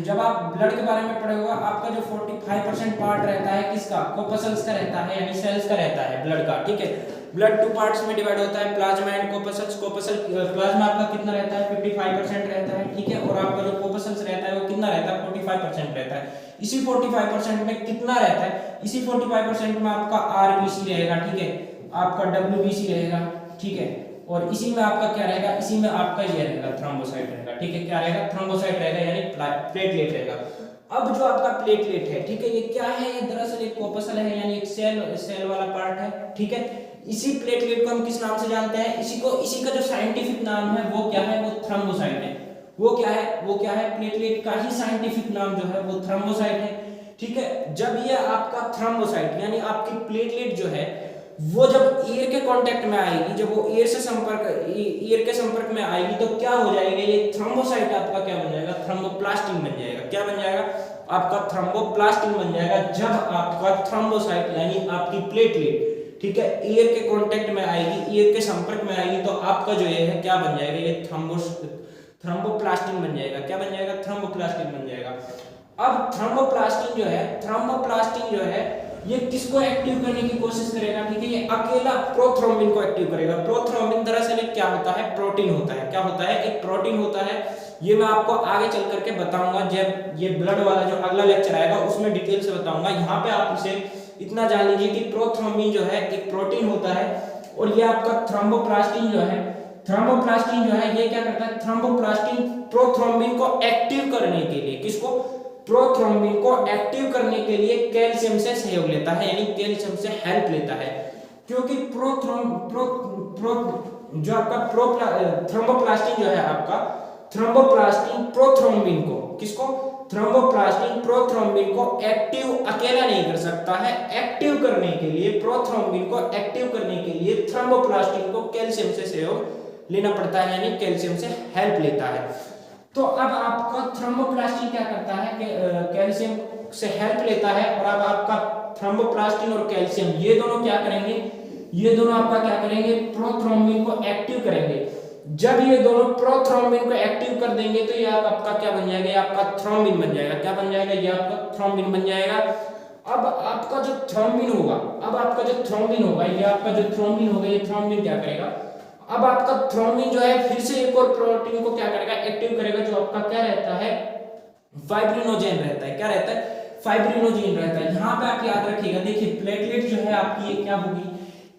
जब आप ब्लड के बारे में पढ़े होगा, आपका जो 45% पार्ट रहता है किसका, कोर्पसल्स का रहता है, यानी सेल्स का रहता है ब्लड का, ठीक है। ब्लड 2 पार्ट्स में डिवाइड होता है, प्लाज्मा एंड कोर्पसल्स। प्लाज्मा आपका कितना रहता है 55% रहता है, ठीक है। और आपका जो कोर्पसल्स रहता है वो कितना रहता है 45% रहता है। इसी 45% में कितना रहता है, इसी 45% में आपका आरबीसी रहेगा, ठीक है, आपका डब्ल्यूबीसी रहेगा, ठीक है। और इसी में आपका क्या रहेगा, इसी में आपका ये रहेगा थ्रोम्बोसाइट रहेगा, ठीक है। क्या रहेगा, थ्रोम्बोसाइट रहेगा, यानी प्लेटलेट रहेगा। अब जो आपका प्लेटलेट है, ठीक है, ये क्या है, ये दरअसल एक कोर्पसल है, यानी एक सेल वाला पार्ट है, ठीक है। इसी प्लेटलेट को हम किस नाम से जानते हैं, इसी का जो साइंटिफिक नाम है वो क्या है, वो थ्रोम्बोसाइट है। वो क्या है प्लेटलेट का ही साइंटिफिक नाम जो है वो थ्रोम्बोसाइट है। ठीक है, जब ये आपका थ्रोम्बोसाइट यानी आपकी प्लेटलेट जो है वो जब एयर के कांटेक्ट में आएगी, जब वो एयर के संपर्क में आएगी तो क्या हो जाएगा, ये थ्रोम्बोसाइट आपका क्या बन जाएगा, थ्रोम्बोप्लास्टिन बन जाएगा। क्या बन जाएगा, आपका थ्रोम्बोप्लास्टिन बन जाएगा जब आपका थ्रोम्बोसाइट यानी आपकी प्लेटलेट, ठीक है, एयर के कांटेक्ट में आएगी, एयर के संपर्क में आएगी तो आपका जो ये है क्या बन जाएगा, ये थ्रोम्बोप्लास्टिन बन जाएगा। क्या बन जाएगा, थ्रोम्बोप्लास्टिन बन जाएगा। अब थ्रोम्बोप्लास्टिन जो है ये किसको एक्टिव करने की कोशिश करेगा, ठीक है, ये अकेला प्रोथ्रोम्बिन को एक्टिव करेगा। प्रोथ्रोम्बिन दरअसल एक क्या होता है, प्रोटीन होता है। क्या होता है, एक प्रोटीन होता है। ये मैं आपको आगे चल करके बताऊंगा, जब ये ब्लड वाला जो अगला लेक्चर आएगा उसमें डिटेल से बताऊंगा। यहाँ पे आप इसे इतना जान लीजिए कि प्रोथ्रोम्बिन जो है एक प्रोटीन होता है और ये आपका थ्रोम्बोप्लास्टिन जो है ये क्या करता है, थ्रोम्बोप्लास्टिन प्रोथ्रोम्बिन को एक्टिव करने के लिए, किसको, प्रोथ्रोम्बिन को एक्टिव करने के लिए कैल्शियम से सहयोग लेता है, यानी कैल्शियम से हेल्प लेता है। क्योंकि जो आपका थ्रोम्बोप्लास्टिन जो है आपका, थ्रोम्बोप्लास्टिन प्रोथ्रोम्बिन को, किसको, थ्रोम्बोप्लास्टिन प्रोथ्रोम्बिन को एक्टिव अकेला नहीं कर सकता है। एक्टिव करने के लिए, प्रोथ्रोम्बिन को एक्टिव करने के लिए थ्रोम्बोप्लास्टिन को कैल्शियम से सहयोग लेना पड़ता है, यानी कैल्शियम से हेल्प लेता है। तो अब आपका थ्रोम्बोप्लास्टिन क्या करता है कि कैल्शियम से हेल्प लेता है, और अब आपका थ्रोम्बोप्लास्टिन और कैल्शियम ये दोनों क्या करेंगे, ये दोनों आपका क्या करेंगे, प्रोथ्रोम्बिन को एक्टिव करेंगे। जब ये दोनों प्रोथ्रोम्बिन को एक्टिव कर देंगे तो ये आपका क्या बन जाएगा, ये आपका थ्रोम्बिन बन जाएगा। क्या बन जाएगा, ये आपका थ्रोम्बिन बन जाएगा। अब आपका जो थ्रोम्बिन होगा, ये आपका जो थ्रोम्बिन होगा, ये थ्रोम्बिन क्या करेगा, अब आपका थ्रोम्बिन जो है फिर से एक और प्रोटीन को क्या करेगा, एक्टिव करेगा, जो आपका क्या रहता है, फाइब्रिनोजेन रहता है। क्या रहता है, फाइब्रिनोजेन रहता है। यहाँ पे आप याद रखिएगा, देखिए प्लेटलेट जो है आपकी ये क्या होगी,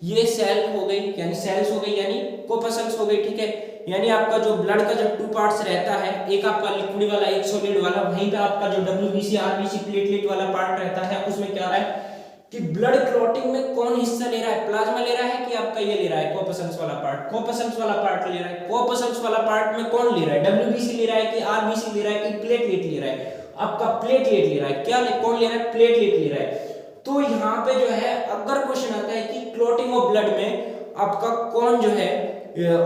ये सेल हो गई, यानी सेल्स हो गई, यानी कोर्पस्कल्स हो गई, ठीक है। यानी आपका जो ब्लड का जब टू पार्ट्स रहता है, एक आपका लिक्विड वाला, एक सॉलिड वाला, वहीं पे आपका जो WBC RBC प्लेटलेट वाला पार्ट रहता है, उसमें क्या रहा है कि ब्लड क्लॉटिंग में कौन हिस्सा ले रहा है, प्लाज्मा ले रहा है कि आपका ये ले रहा है कोर्पस्कल्स वाला पार्ट, कोर्पस्कल्स वाला पार्ट ले रहा है। कोर्पस्कल्स वाला पार्ट में कौन ले रहा है, WBC ले रहा है कि RBC ले रहा है कि प्लेटलेट ले रहा है, आपका प्लेटलेट ले रहा है। क्या कौन ले रहा है, प्लेटलेट ले रहा है। तो यहाँ पे जो है अगर क्वेश्चन आता है कि क्लॉटिंग ऑफ ब्लड में आपका कौन जो है,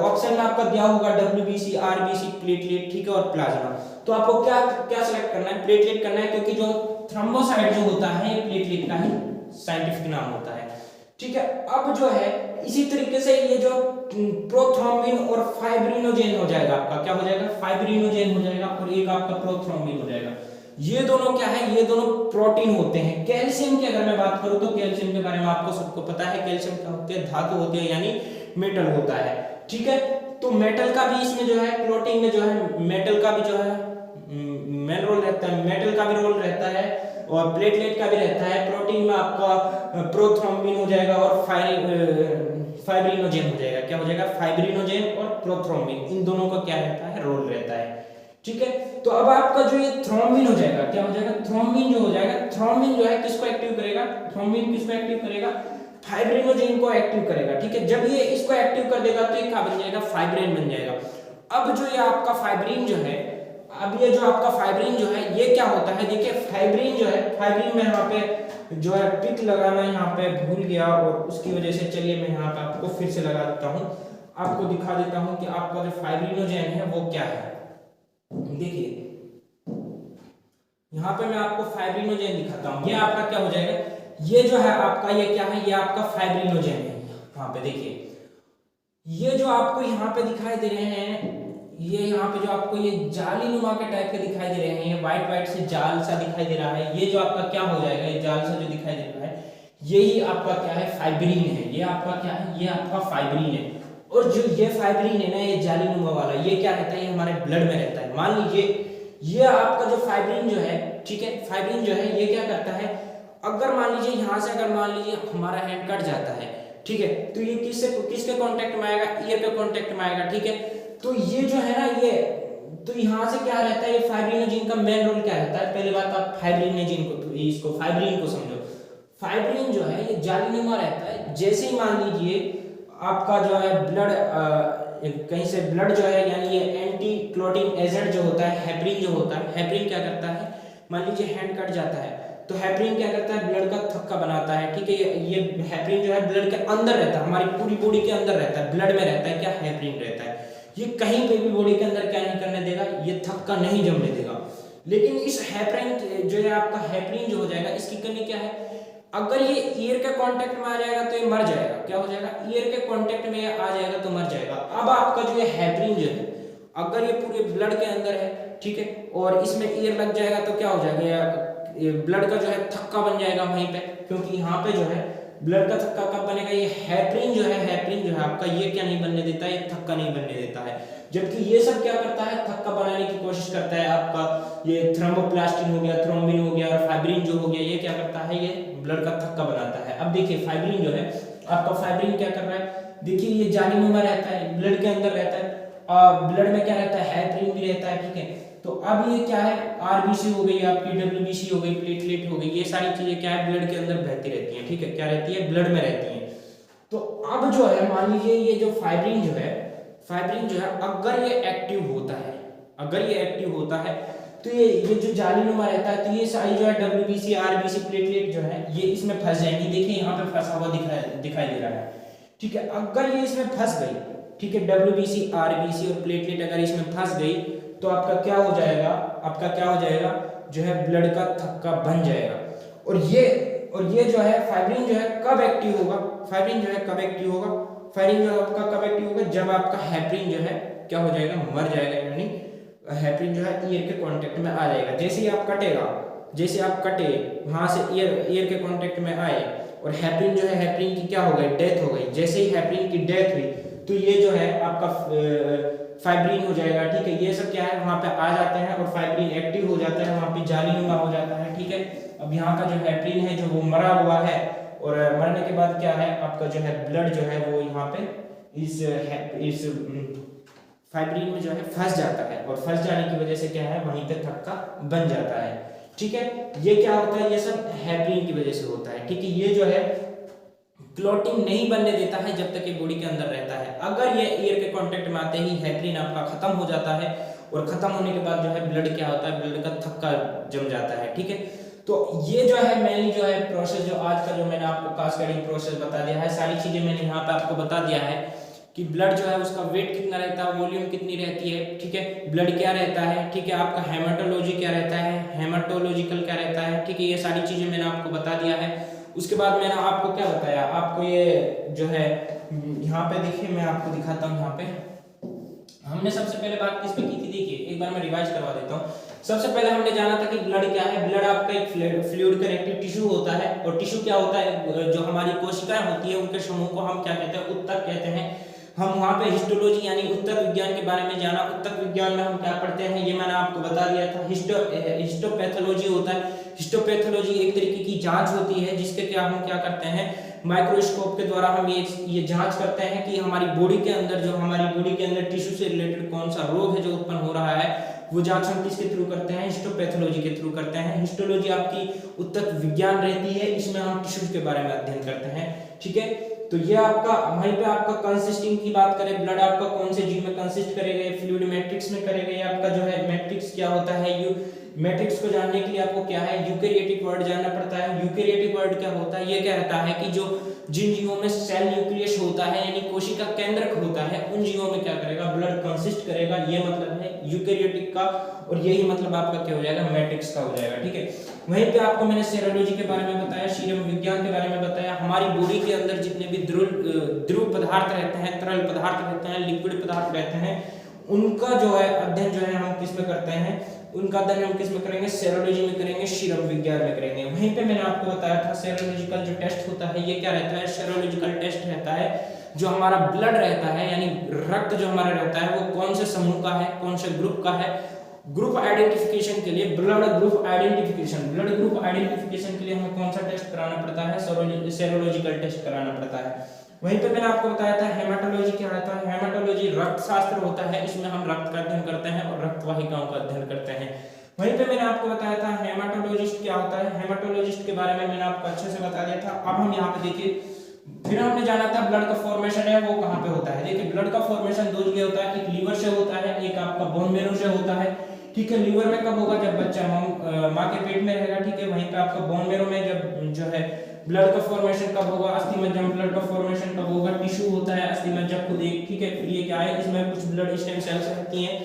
ऑप्शन में आपका दिया होगा WBC RBC प्लेटलेट, ठीक है, और प्लाज्मा। तो आपको क्या क्या सिलेक्ट करना है, प्लेटलेट करना है, क्योंकि जो थ्रोम्बोसाइट जो होता है ये प्लेटलेट का ही साइंटिफिक नाम होता है, ठीक है। अब जो है इसी तरीके से ये जो प्रोथ्रोम्बिन और फाइब्रिनोजेन हो जाएगा, आपका क्या हो जाएगा, फाइब्रिनोजेन हो जाएगा, और एक आपका प्रोथ्रोम्बिन हो जाएगा। ये दोनों क्या है, ये दोनों प्रोटीन होते हैं। कैल्शियम की अगर मैं बात करूं तो कैल्शियम के बारे में आपको सबको पता है, कैल्शियम क्या होते हैं, धातु होती है, यानी मेटल होता है, ठीक है। तो मेटल का भी इसमें जो है, प्रोटीन में जो है मेटल का भी जो है मेन रोल रहता है, मेटल का भी रोल रहता है, और प्लेटलेट का भी रहता है। प्रोटीन में आपका प्रोथ्रोम्बिन हो जाएगा और फाइब्रिनोजेन हो जाएगा। क्या हो जाएगा, फाइब्रिनोजेन और प्रोथ्रोम्बिन, इन दोनों का क्या रहता है, रोल रहता है, ठीक है। तो अब आपका जो ये थ्रोम्बिन हो जाएगा, क्या हो जाएगा, थ्रोम्बिन जो हो जाएगा, थ्रोम्बिन जो है किसको एक्टिव करेगा, थ्रोम्बिन किसको एक्टिव करेगा, फाइब्रिनोजेन को एक्टिव करेगा, ठीक है। जब ये इसको एक्टिव कर देगा तो ये क्या बन जाएगा, फाइब्रिन बन जाएगा। अब जो ये आपका फाइब्रिन जो है, अब ये जो आपका फाइब्रिन जो है ये क्या होता है, देखिए फाइब्रिन जो है, फाइब्रिन में यहाँ पे जो है पिक लगाना यहाँ पे भूल गया, और उसकी वजह से चलिए मैं यहाँ पे आपको फिर से लगा देता हूँ, आपको दिखा देता हूँ कि आपका जो फाइब्रिनोजेन है वो क्या है। देखिए यहाँ पे मैं आपको फाइब्रिनोजेन दिखाता हूँ, ये आपका क्या हो जाएगा, ये जो है आपका ये क्या है, ये आपका फाइब्रिनोजेन है। यहाँ पे देखिए ये जो आपको यहाँ पे दिखाई दे रहे हैं, ये यहाँ पे जो आपको ये जाली नुमा के टाइप के दिखाई दे रहे हैं, व्हाइट व्हाइट से जाल सा दिखाई दे रहा है, ये जो आपका क्या हो जाएगा, ये जाल सा जो दिखाई दे रहा है यही आपका क्या है, फाइब्रिन है। ये आपका क्या है, ये आपका फाइब्रिन है। और जो ये फाइब्रिन है ना, ये जाली नुमा वाला, ये क्या रहता है, ये हमारे ब्लड में रहता है। मान लीजिए ये आपका जो फाइब्रिन जो है, ठीक है, फाइब्रिन जो है ये क्या करता है, अगर मान लीजिए यहाँ से अगर मान लीजिए हमारा हैंड कट जाता है, ठीक है, तो ये किसके कांटेक्ट में आएगा, ईयर के कांटेक्ट में आएगा, ठीक है। तो ये जो है ना, ये तो यहाँ से क्या रहता है, ये फाइब्रिनोजेन का मेन रोल क्या रहता है, पहले बात आप फाइब्रिनोजेन को, इसको फाइब्रिन को समझो। फाइब्रिन जो है ये जालीनुमा रहता है। जैसे ही मान लीजिए आपका जो है ब्लड कहीं से ब्लड जो है यानी ये एंटी क्लॉटिंग एजेंट जो होता है हेपरिन जो होता है, हेपरिन क्या करता है, मान लीजिए हैंड कट जाता है तो हेपरिन क्या करता है, ब्लड का थक्का बनाता है, ठीक है। ये हेपरिन जो है ब्लड के अंदर रहता है, हमारी पूरी बॉडी के अंदर रहता है, ब्लड में रहता है, क्या हेपरिन रहता है। ये कहीं पे भी बॉडी के अंदर क्या नहीं करने देगा, ये थक्का नहीं जमने देगा। लेकिन इस हेपरिन जो है आपका हेपरिन जो हो जाएगा, इसकी कमी क्या है, अगर ये ईयर के कांटेक्ट में आ जाएगा तो ये मर जाएगा। क्या हो जाएगा, ईयर के कांटेक्ट में आ जाएगा तो मर जाएगा। अब आपका जो ये हेपरिन जो है अगर ये पूरे ब्लड के अंदर है, ठीक है, और इसमें ईयर लग जाएगा तो क्या हो जाएगा, ये ब्लड का जो है थक्का बन जाएगा वहीं पे, क्योंकि यहाँ पे जो है ब्लड का थक्का कब बनेगा, ये हेपरिन जो है आपका ये क्या नहीं बनने देता है, ये थक्का नहीं बनने देता है। जबकि ये सब क्या करता है, थक्का बनाने की कोशिश करता है। आपका ये थ्रोम्बोप्लास्टिन हो गया, थ्रोम्बिन हो गया और फाइब्रिन जो हो गया, ये क्या करता है, ये ब्लड का थक्का बनाता है। अब देखिए फाइब्रिन जो है आपका, फाइब्रिन क्या कर रहा है, देखिए ये जालीनुमा रहता है, ब्लड के अंदर रहता है, और ब्लड में क्या रहता है, हेपरिन भी रहता है, ठीक है। तो अब ये क्या है, आरबीसी हो गई आपकी, डब्ल्यूबीसी हो गई, प्लेटलेट हो गई, ये सारी चीजें क्या है, ब्लड के अंदर बहती रहती हैं, ठीक है, क्या रहती है, ब्लड में रहती हैं। तो अब जो है मान लीजिए ये जो फाइब्रिन जो है अगर ये एक्टिव होता है, अगर ये एक्टिव होता है तो ये जो जालीनुमा रहता है, तो ये सारी जो है डब्ल्यूबीसी आरबीसी प्लेटलेट जो है ये इसमें फंस जाएंगी। देखिए यहाँ पे फंसा हुआ दिखाई दे रहा है, ठीक है। अगर ये इसमें फंस गई, ठीक है, डब्ल्यूबीसी आरबीसी और प्लेटलेट अगर इसमें फंस गई तो आपका क्या हो जाएगा, जो है ब्लड का थक्का बन जाएगा। और ये जो है फाइब्रिन जो है कब एक्टिव होगा, फाइब्रिन जो है कब एक्टिव होगा, फाइब्रिन जो आपका कब एक्टिव होगा, जब आपका हेपरिन जो है क्या हो जाएगा, मर जाएगा, यानी हेपरिन जो है ईयर के कांटेक्ट में आ जाएगा। जैसे ही आप कटे वहां से ईयर के कांटेक्ट में आए और हेपरिन जो है, हेपरिन की क्या हो गई, डेथ हो गई। जैसे ही हेपरिन की डेथ हुई तो ये जो है आपका फाइब्रिन हो जाएगा, ठीक है। ये सब क्या है वहां पे आ जाते हैं और फाइब्रिन एक्टिव हो जाता है, वहां पे जालीनुमा हो जाता है, ठीक है। अब यहाँ का जो हेपरिन है जो वो मरा हुआ है, और मरने के बाद क्या है आपका जो है ब्लड जो है वो यहाँ पे इस फाइब्रिन में जो है फंस जाता है, और फंस जाने की वजह से क्या है वहीं पे थक्का बन जाता है, ठीक है। ये क्या होता है, ये सब हेपरिन की वजह से होता है, ठीक है। ये जो है क्लॉटिंग नहीं बनने देता है जब तक ये बॉडी के अंदर रहता है। अगर ये ईयर के कांटेक्ट में आते ही हेपरिन आपका खत्म हो जाता है, और खत्म होने के बाद जो है ब्लड क्या होता है, ब्लड का थक्का जम जाता है, ठीक है। तो ये जो है मेनली जो है प्रोसेस, जो आज का जो मैंने आपको कास्केडिंग प्रोसेस बता दिया है, सारी चीजें मैंने यहाँ पे आपको बता दिया है कि ब्लड जो है उसका वेट कितना रहता है, वॉल्यूम कितनी रहती है, ठीक है, ब्लड क्या रहता है, ठीक है, आपका हेमाटोलॉजी क्या रहता है, हेमाटोलॉजिकल क्या रहता है, ठीक है। ये सारी चीजें मैंने आपको बता दिया है। उसके बाद मैंने आपको क्या बताया, आपको ये जो है यहाँ पे देखिए मैं आपको दिखाता हूँ। यहाँ पे हमने सबसे पहले बात किस पे की थी, देखिए एक बार मैं रिवाइज करवा देता हूँ। सबसे पहले हमने जाना था कि ब्लड क्या है, ब्लड आपका एक फ्लूइड कनेक्टिव टिश्यू होता है, और टिश्यू क्या होता है, जो हमारी कोशिकाएं होती है उनके समूह को हम क्या कहते हैं, ऊतक कहते हैं। हम वहाँ पे हिस्टोलॉजी यानी ऊतक विज्ञान के बारे में जाना। ऊतक विज्ञान में हम क्या पढ़ते हैं, ये मैंने आपको बता दिया था। हिस्टोपैथोलॉजी होता है, हिस्टोपैथोलॉजी एक तरीके की जांच होती है जिसके क्या हम क्या करते हैं, माइक्रोस्कोप के द्वारा हम ये जांच करते हैं कि हमारी बॉडी के अंदर टिश्यू से रिलेटेड कौन सा रोग है जो उत्पन्न हो रहा है। वो जांच हम किसके थ्रू करते हैं, हिस्टोपैथोलॉजी के थ्रू करते हैं। हिस्टोलॉजी आपकी ऊतक विज्ञान रहती है, इसमें हम टिश्यू के बारे में अध्ययन करते हैं, ठीक है। तो ये आपका वहीं पे आपका कंसिस्टिंग की बात करें, ब्लड आपका कौन से जीव में कंसिस्ट करेगा, फ्लूइड मैट्रिक्स में करेगा। आपका जो है मैट्रिक्स क्या होता है, मैट्रिक्स को जानने के लिए आपको क्या है, यूकेरियोटिक वर्ड जानना पड़ता है। यूकेरियोटिक वर्ड क्या होता है, ये क्या रहता है कि जो जिन जीवों में सेल न्यूक्लियस होता है यानी कोशिका केंद्रक होता है, उन जीवों में क्या करेगा, ब्लड कंसिस्ट करेगा। ये मतलब है यूकेरियोटिक का, और यही मतलब आपका क्या हो जाएगा, मैट्रिक्स का हो जाएगा, ठीक है। वहीं पे आपको मैंने सेरोलॉजी के बारे में बताया, सीरम विज्ञान के बारे में बताया। हमारी बॉडी के अंदर जितने भी द्रव पदार्थ रहते हैं, तरल पदार्थ रहते हैं, लिक्विड पदार्थ रहते हैं, उनका जो है अध्ययन जो है हम किस में करते हैं, उनका अध्ययन हम किस में करेंगे, सेरोलॉजी में करेंगे, सीरम विज्ञान में करेंगे। वहीं पे मैंने आपको बताया था सेरोलॉजिकल जो टेस्ट होता है, ये क्या रहता है, सेरोलॉजिकल टेस्ट रहता है जो हमारा ब्लड रहता है यानी रक्त जो हमारा रहता है वो कौन से समूह का है, कौन से ग्रुप का है। ग्रुप आइडेंटिफिकेशन के लिए ब्लड ग्रुप आइडेंटिफिकेशन के लिए हमें कौन सा टेस्ट कराना पड़ता है, सेरोलॉजिकल टेस्ट कराना पड़ता है। वहीं पे मैंने आपको बताया था हेमाटोलॉजी क्या रहता है, हेमाटोलॉजी रक्त शास्त्र होता है, इसमें हम रक्त का अध्ययन करते हैं और रक्त वाहिकाओं का अध्ययन करते हैं। वहीं पे मैंने आपको बताया था हेमाटोलॉजिस्ट क्या होता है, हेमाटोलॉजिस्ट के बारे में मैंने आपको अच्छे से बता दिया था। अब हम यहाँ पे देखिए फिर हमने जाना था ब्लड का फॉर्मेशन है वो कहाँ पे होता है। देखिए ब्लड का फॉर्मेशन दो जगह होता है, एक लीवर से होता है, एक आपका बोन मैरो से होता है। ठीक है, लीवर में कब होगा, जब बच्चा माँ के पेट में रहेगा। ठीक है, वहीं पे आपका बोन मैरो में जब जो है ब्लड का फॉर्मेशन कब होगा, अस्थि मज्जा में ब्लड का फॉर्मेशन कब होगा, टिश्यू होता है अस्थि मज्जा खुद एक। ठीक है, फिर ये क्या है, इसमें कुछ ब्लड स्टेम सेल्स रहती हैं,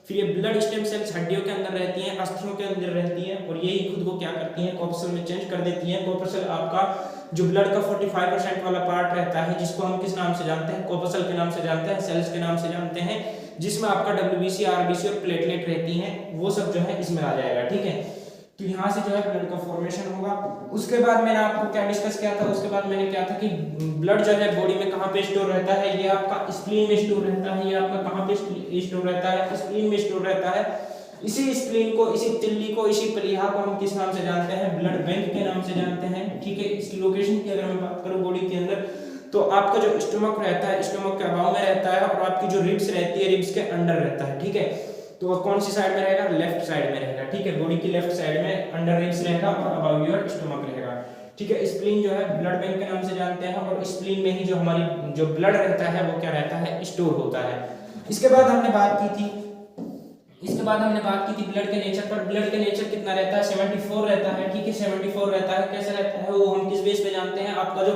फिर ये ब्लड स्टेम सेल्स हड्डियों के अंदर रहती हैं, अस्थियों के अंदर रहती हैं, और यही खुद को क्या करती हैं, कॉर्पसल में चेंज कर देती हैं। कॉर्पसल आपका जो ब्लड का 45% वाला पार्ट रहता है, जिसको हम किस नाम से जानते हैं, कॉर्पसल के नाम से जानते हैं, सेल्स के नाम से जानते हैं, जिसमें आपका डब्ल्यूबीसी, आरबीसी और प्लेटलेट रहती हैं, वो सब जो है इसमें आ जाएगा। ठीक है, तो यहाँ से जो है ब्लड का फॉर्मेशन होगा। उसके बाद मैंने आपको क्या डिस्कस किया था, उसके बाद मैंने क्या था कि ब्लड जो है बॉडी में कहाँ पे स्टोर रहता है, ये आपका स्प्लीन में स्टोर रहता है, ये आपका कहाँ पे स्टोर रहता है, स्प्लीन में स्टोर रहता है। इसी स्प्लीन को, इसी तिल्ली को, इसी प्लीहा को हम किस नाम से जानते हैं, ब्लड बैंक के नाम से जानते हैं। ठीक है, इसकी लोकेशन की अगर मैं बात करूँ बॉडी के अंदर, तो आपका जो स्टोमक रहता है, स्टोमक के अबाव में रहता है, और आपकी जो रिब्स रहती है, रिब्स के अंडर रहता है। ठीक है, तो कौन सी साइड में रहेगा, लेफ्ट साइड में रहेगा। ठीक है, बॉडी की लेफ्ट साइड में अंडर रिब्स रहेगा और अबाव योर स्टोमक रहेगा। ठीक है, स्प्लीन जो है ब्लड बैंक के नाम से जानते हैं, और स्प्लीन में ही जो हमारी जो ब्लड रहता है वो क्या रहता है, स्टोर होता है। इसके बाद हमने बात की थी ब्लड के नेचर पर। ब्लड के नेचर कितना रहता है, 74 रहता है। ठीक है, 74 रहता है। कैसे रहता है वो हम किस बेस पे जानते हैं, आपका जो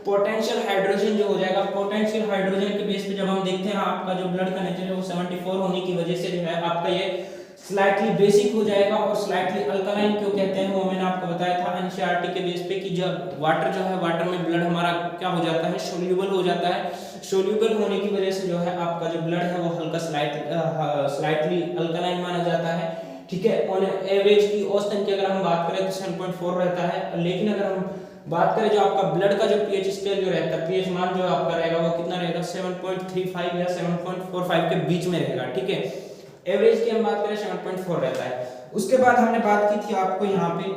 पोटेंशियल हाइड्रोजन जो हो जाएगा, पोटेंशियल हाइड्रोजन के बेस पे जब हम देखते हैं आपका जो ब्लड का नेचर है वो 74 होने की वजह से जो है आपका ये स्लाइटली बेसिक हो जाएगा, और स्लाइटली अल्कलाइन क्यों कहते हैं वो मैंने आपको बताया था एनसीईआरटी के बेस पे, कि जब वाटर जो है, वाटर में ब्लड हमारा क्या हो जाता है, सोल्यूबल हो जाता है। सोल्यूबल होने की वजह से जो है आपका जो ब्लड है वो हल्का स्लाइटली अल्कलाइन माना जाता है। ठीक है, ऑन एवरेज की औसतन की अगर हम बात करें तो 7.4 रहता है। लेकिन अगर हम बात करें जो आपका ब्लड का जो पीएच स्केल जो रहता है, पीएच मान जो आपका रहेगा वो कितना रहेगा, 7.35 या 7.45 के बीच में रहेगा। ठीक है, एवरेज की हम बात करें 7.4 रहता है। उसके बाद हमने बात की थी आपको यहाँ पे,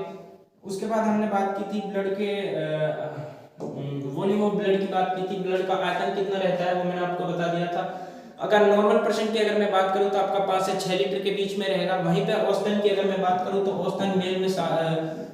उसके बाद हमने बात की थी ब्लड के वॉल्यूम ऑफ ब्लड की बात की थी। ब्लड का आयतन कितना रहता है वो मैंने आपको बता दिया था। अगर नॉर्मल पर्सन की अगर मैं बात करूं तो आपका 5 से 6 लीटर के बीच में रहेगा। वहीं पे औसतन की अगर मैं बात करूं तो औसतन मेल में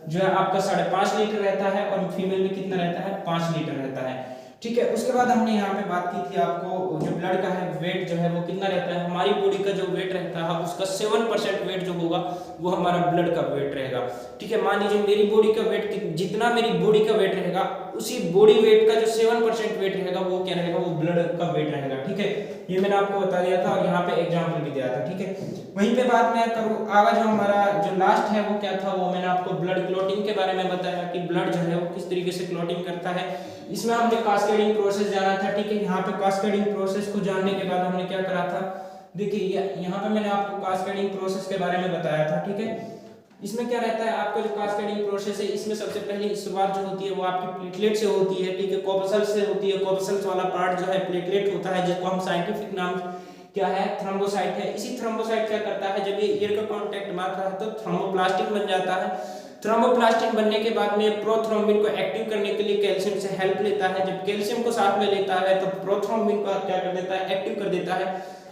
जो है आपका 5.5 लीटर रहता है, और फीमेल में कितना रहता है, 5 लीटर रहता है। ठीक है, उसके बाद हमने यहाँ पे बात की थी आपको जो ब्लड का है वेट जो है वो कितना रहता है, हमारी बॉडी का जो वेट रहता है उसका 7% वेट जो होगा वो हमारा ब्लड का वेट रहेगा। ठीक है, मान लीजिए मेरी बॉडी का वेट, जितना मेरी बॉडी का वेट रहेगा उसी बॉडी वेट का जो 7% वेट रहेगा वो क्या रहेगा, वो ब्लड का वेट रहेगा। ठीक है, ये मैंने आपको बता दिया था, और यहाँ पे एग्जाम्पल भी दिया था। ठीक है, वहीं पे बात मैं करूँ आगे, जो हमारा जो लास्ट है वो क्या था, वो मैंने आपको ब्लड क्लॉटिंग के बारे में बताया कि ब्लड जो है वो किस तरीके से क्लॉटिंग करता है। इसमें हमने कास्केडिंग प्रोसेस जाना था। ठीक है, यहाँ पे कास्केडिंग प्रोसेस को जानने के बाद हमने क्या करा था, देखिए यहाँ पे मैंने आपको कास्केडिंग प्रोसेस के बारे में बताया था। ठीक है, इसमें क्या रहता है, आपका जो कास्केडिंग प्रोसेस है इसमें सबसे पहले शुरुआत जो होती है वो आपकी प्लेटलेट से होती है। ठीक है, कॉर्पसल से होती है। कॉर्पसल वाला पार्ट जो है प्लेटलेट होता है, जिसको हम साइंटिफिक नाम क्या है, थ्रोम्बोसाइट है। इसी थ्रोम्बोसाइट क्या करता है, जब ये ईयर का कांटेक्ट मारता है तो थ्रोम्बोप्लास्टिन बन जाता है। थ्रोम्बोप्लास्टिन बनने के बाद में प्रोथ्रोम्बिन को एक्टिव करने के लिए कैल्शियम से हेल्प लेता है। जब कैल्शियम को साथ में लेता है तो प्रोथ्रोम्बिन को क्या कर देता है, एक्टिव कर देता है।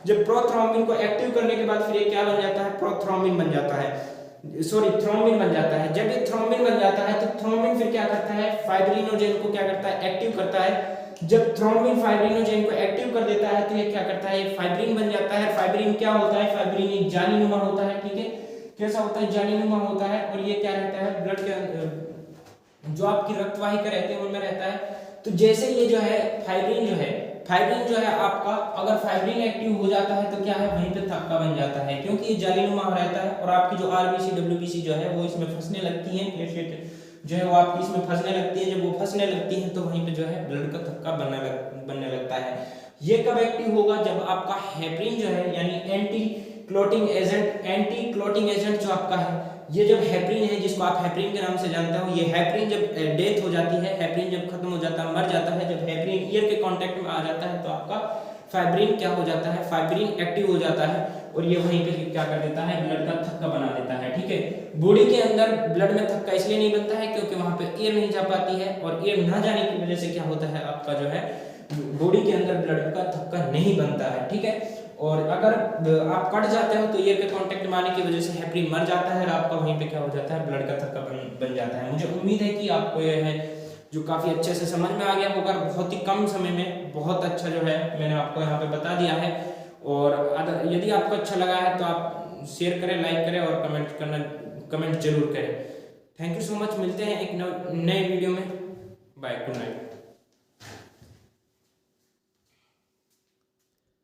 जब प्रोथ्रोम्बिन को एक्टिव करने के बाद फिर ये क्या बन जाता है, प्रोथ्रोम्बिन बन जाता है, सॉरी थ्रोम्बिन बन जाता है। जब ये थ्रोम्बिन बन जाता है तो थ्रोम्बिन फिर क्या करता है, फाइब्रिनोजेन को क्या करता है, एक्टिव करता है। जब थ्रोम्बिन फाइब्रिनोजेन को एक्टिव कर देता है तो ये क्या करता है, ये फाइब्रिन बन जाता है। फाइब्रिन क्या होता है, फाइब्रिन एक जालीनुमा होता है। ठीक है, कैसा होता है, जालीनुमा होता है। और ये क्या रहता है, ब्लड के जो आपकी रक्तवाहिका रहते हैं उनमें रहता है। तो जैसे ये जो है फाइब्रिन जो है आपका, अगर फाइब्रिन एक्टिव हो जाता है तो क्या है, वहीं पे थक्का बन जाता है, क्योंकि ये जालीनुमा रहता है। और आपकी जो आरबीसी डब्ल्यूबीसी जो है वो इसमें फंसने लगती है, प्लेटलेट जो है वो आपकी इसमें फंसने लगती है। जब वो फंसने लगती है तो वहीं पे जो है ब्लड का थक्का बनने लगता है। ये कब एक्टिव होगा, जब आपका हेपरिन जो है यानी एंटी क्लॉटिंग एजेंट जो आपका है, ये जब हेपरिन है, जिसको आप हेपरिन के नाम से जानते हो, ये हेपरिन जब डेथ हो जाती है, हेपरिन जब खत्म हो जाता है, मर जाता है, जब हेपरिन ईयर के कांटेक्ट में आ जाता है तो आपका फाइब्रिन क्या हो जाता है, फाइब्रिन एक्टिव हो जाता है। और ये वहीं पे क्या कर देता है, ब्लड का थक्का बना देता है। ठीक है, बॉडी के अंदर ब्लड में थक्का इसलिए नहीं बनता है क्योंकि वहां पे एयर नहीं जा पाती है, और एयर ना जाने की वजह से क्या होता है, आपका जो है बॉडी के अंदर ब्लड का थक्का नहीं बनता है। ठीक है, और अगर आप कट जाते हो तो एयर के कांटेक्ट में आने की वजह से हेपरिन मर जाता है, और आपका वहीं पे क्या हो जाता है, ब्लड का थक्का बन जाता है। मुझे उम्मीद है कि आपको यह है जो काफ़ी अच्छे से समझ में आ गया होगा, बहुत ही कम समय में बहुत अच्छा जो है मैंने आपको यहाँ पे बता दिया है। और यदि आपको अच्छा लगा है तो आप शेयर करें, लाइक करें और कमेंट जरूर करें। थैंक यू सो मच, मिलते हैं एक नए वीडियो में। Bye, good night.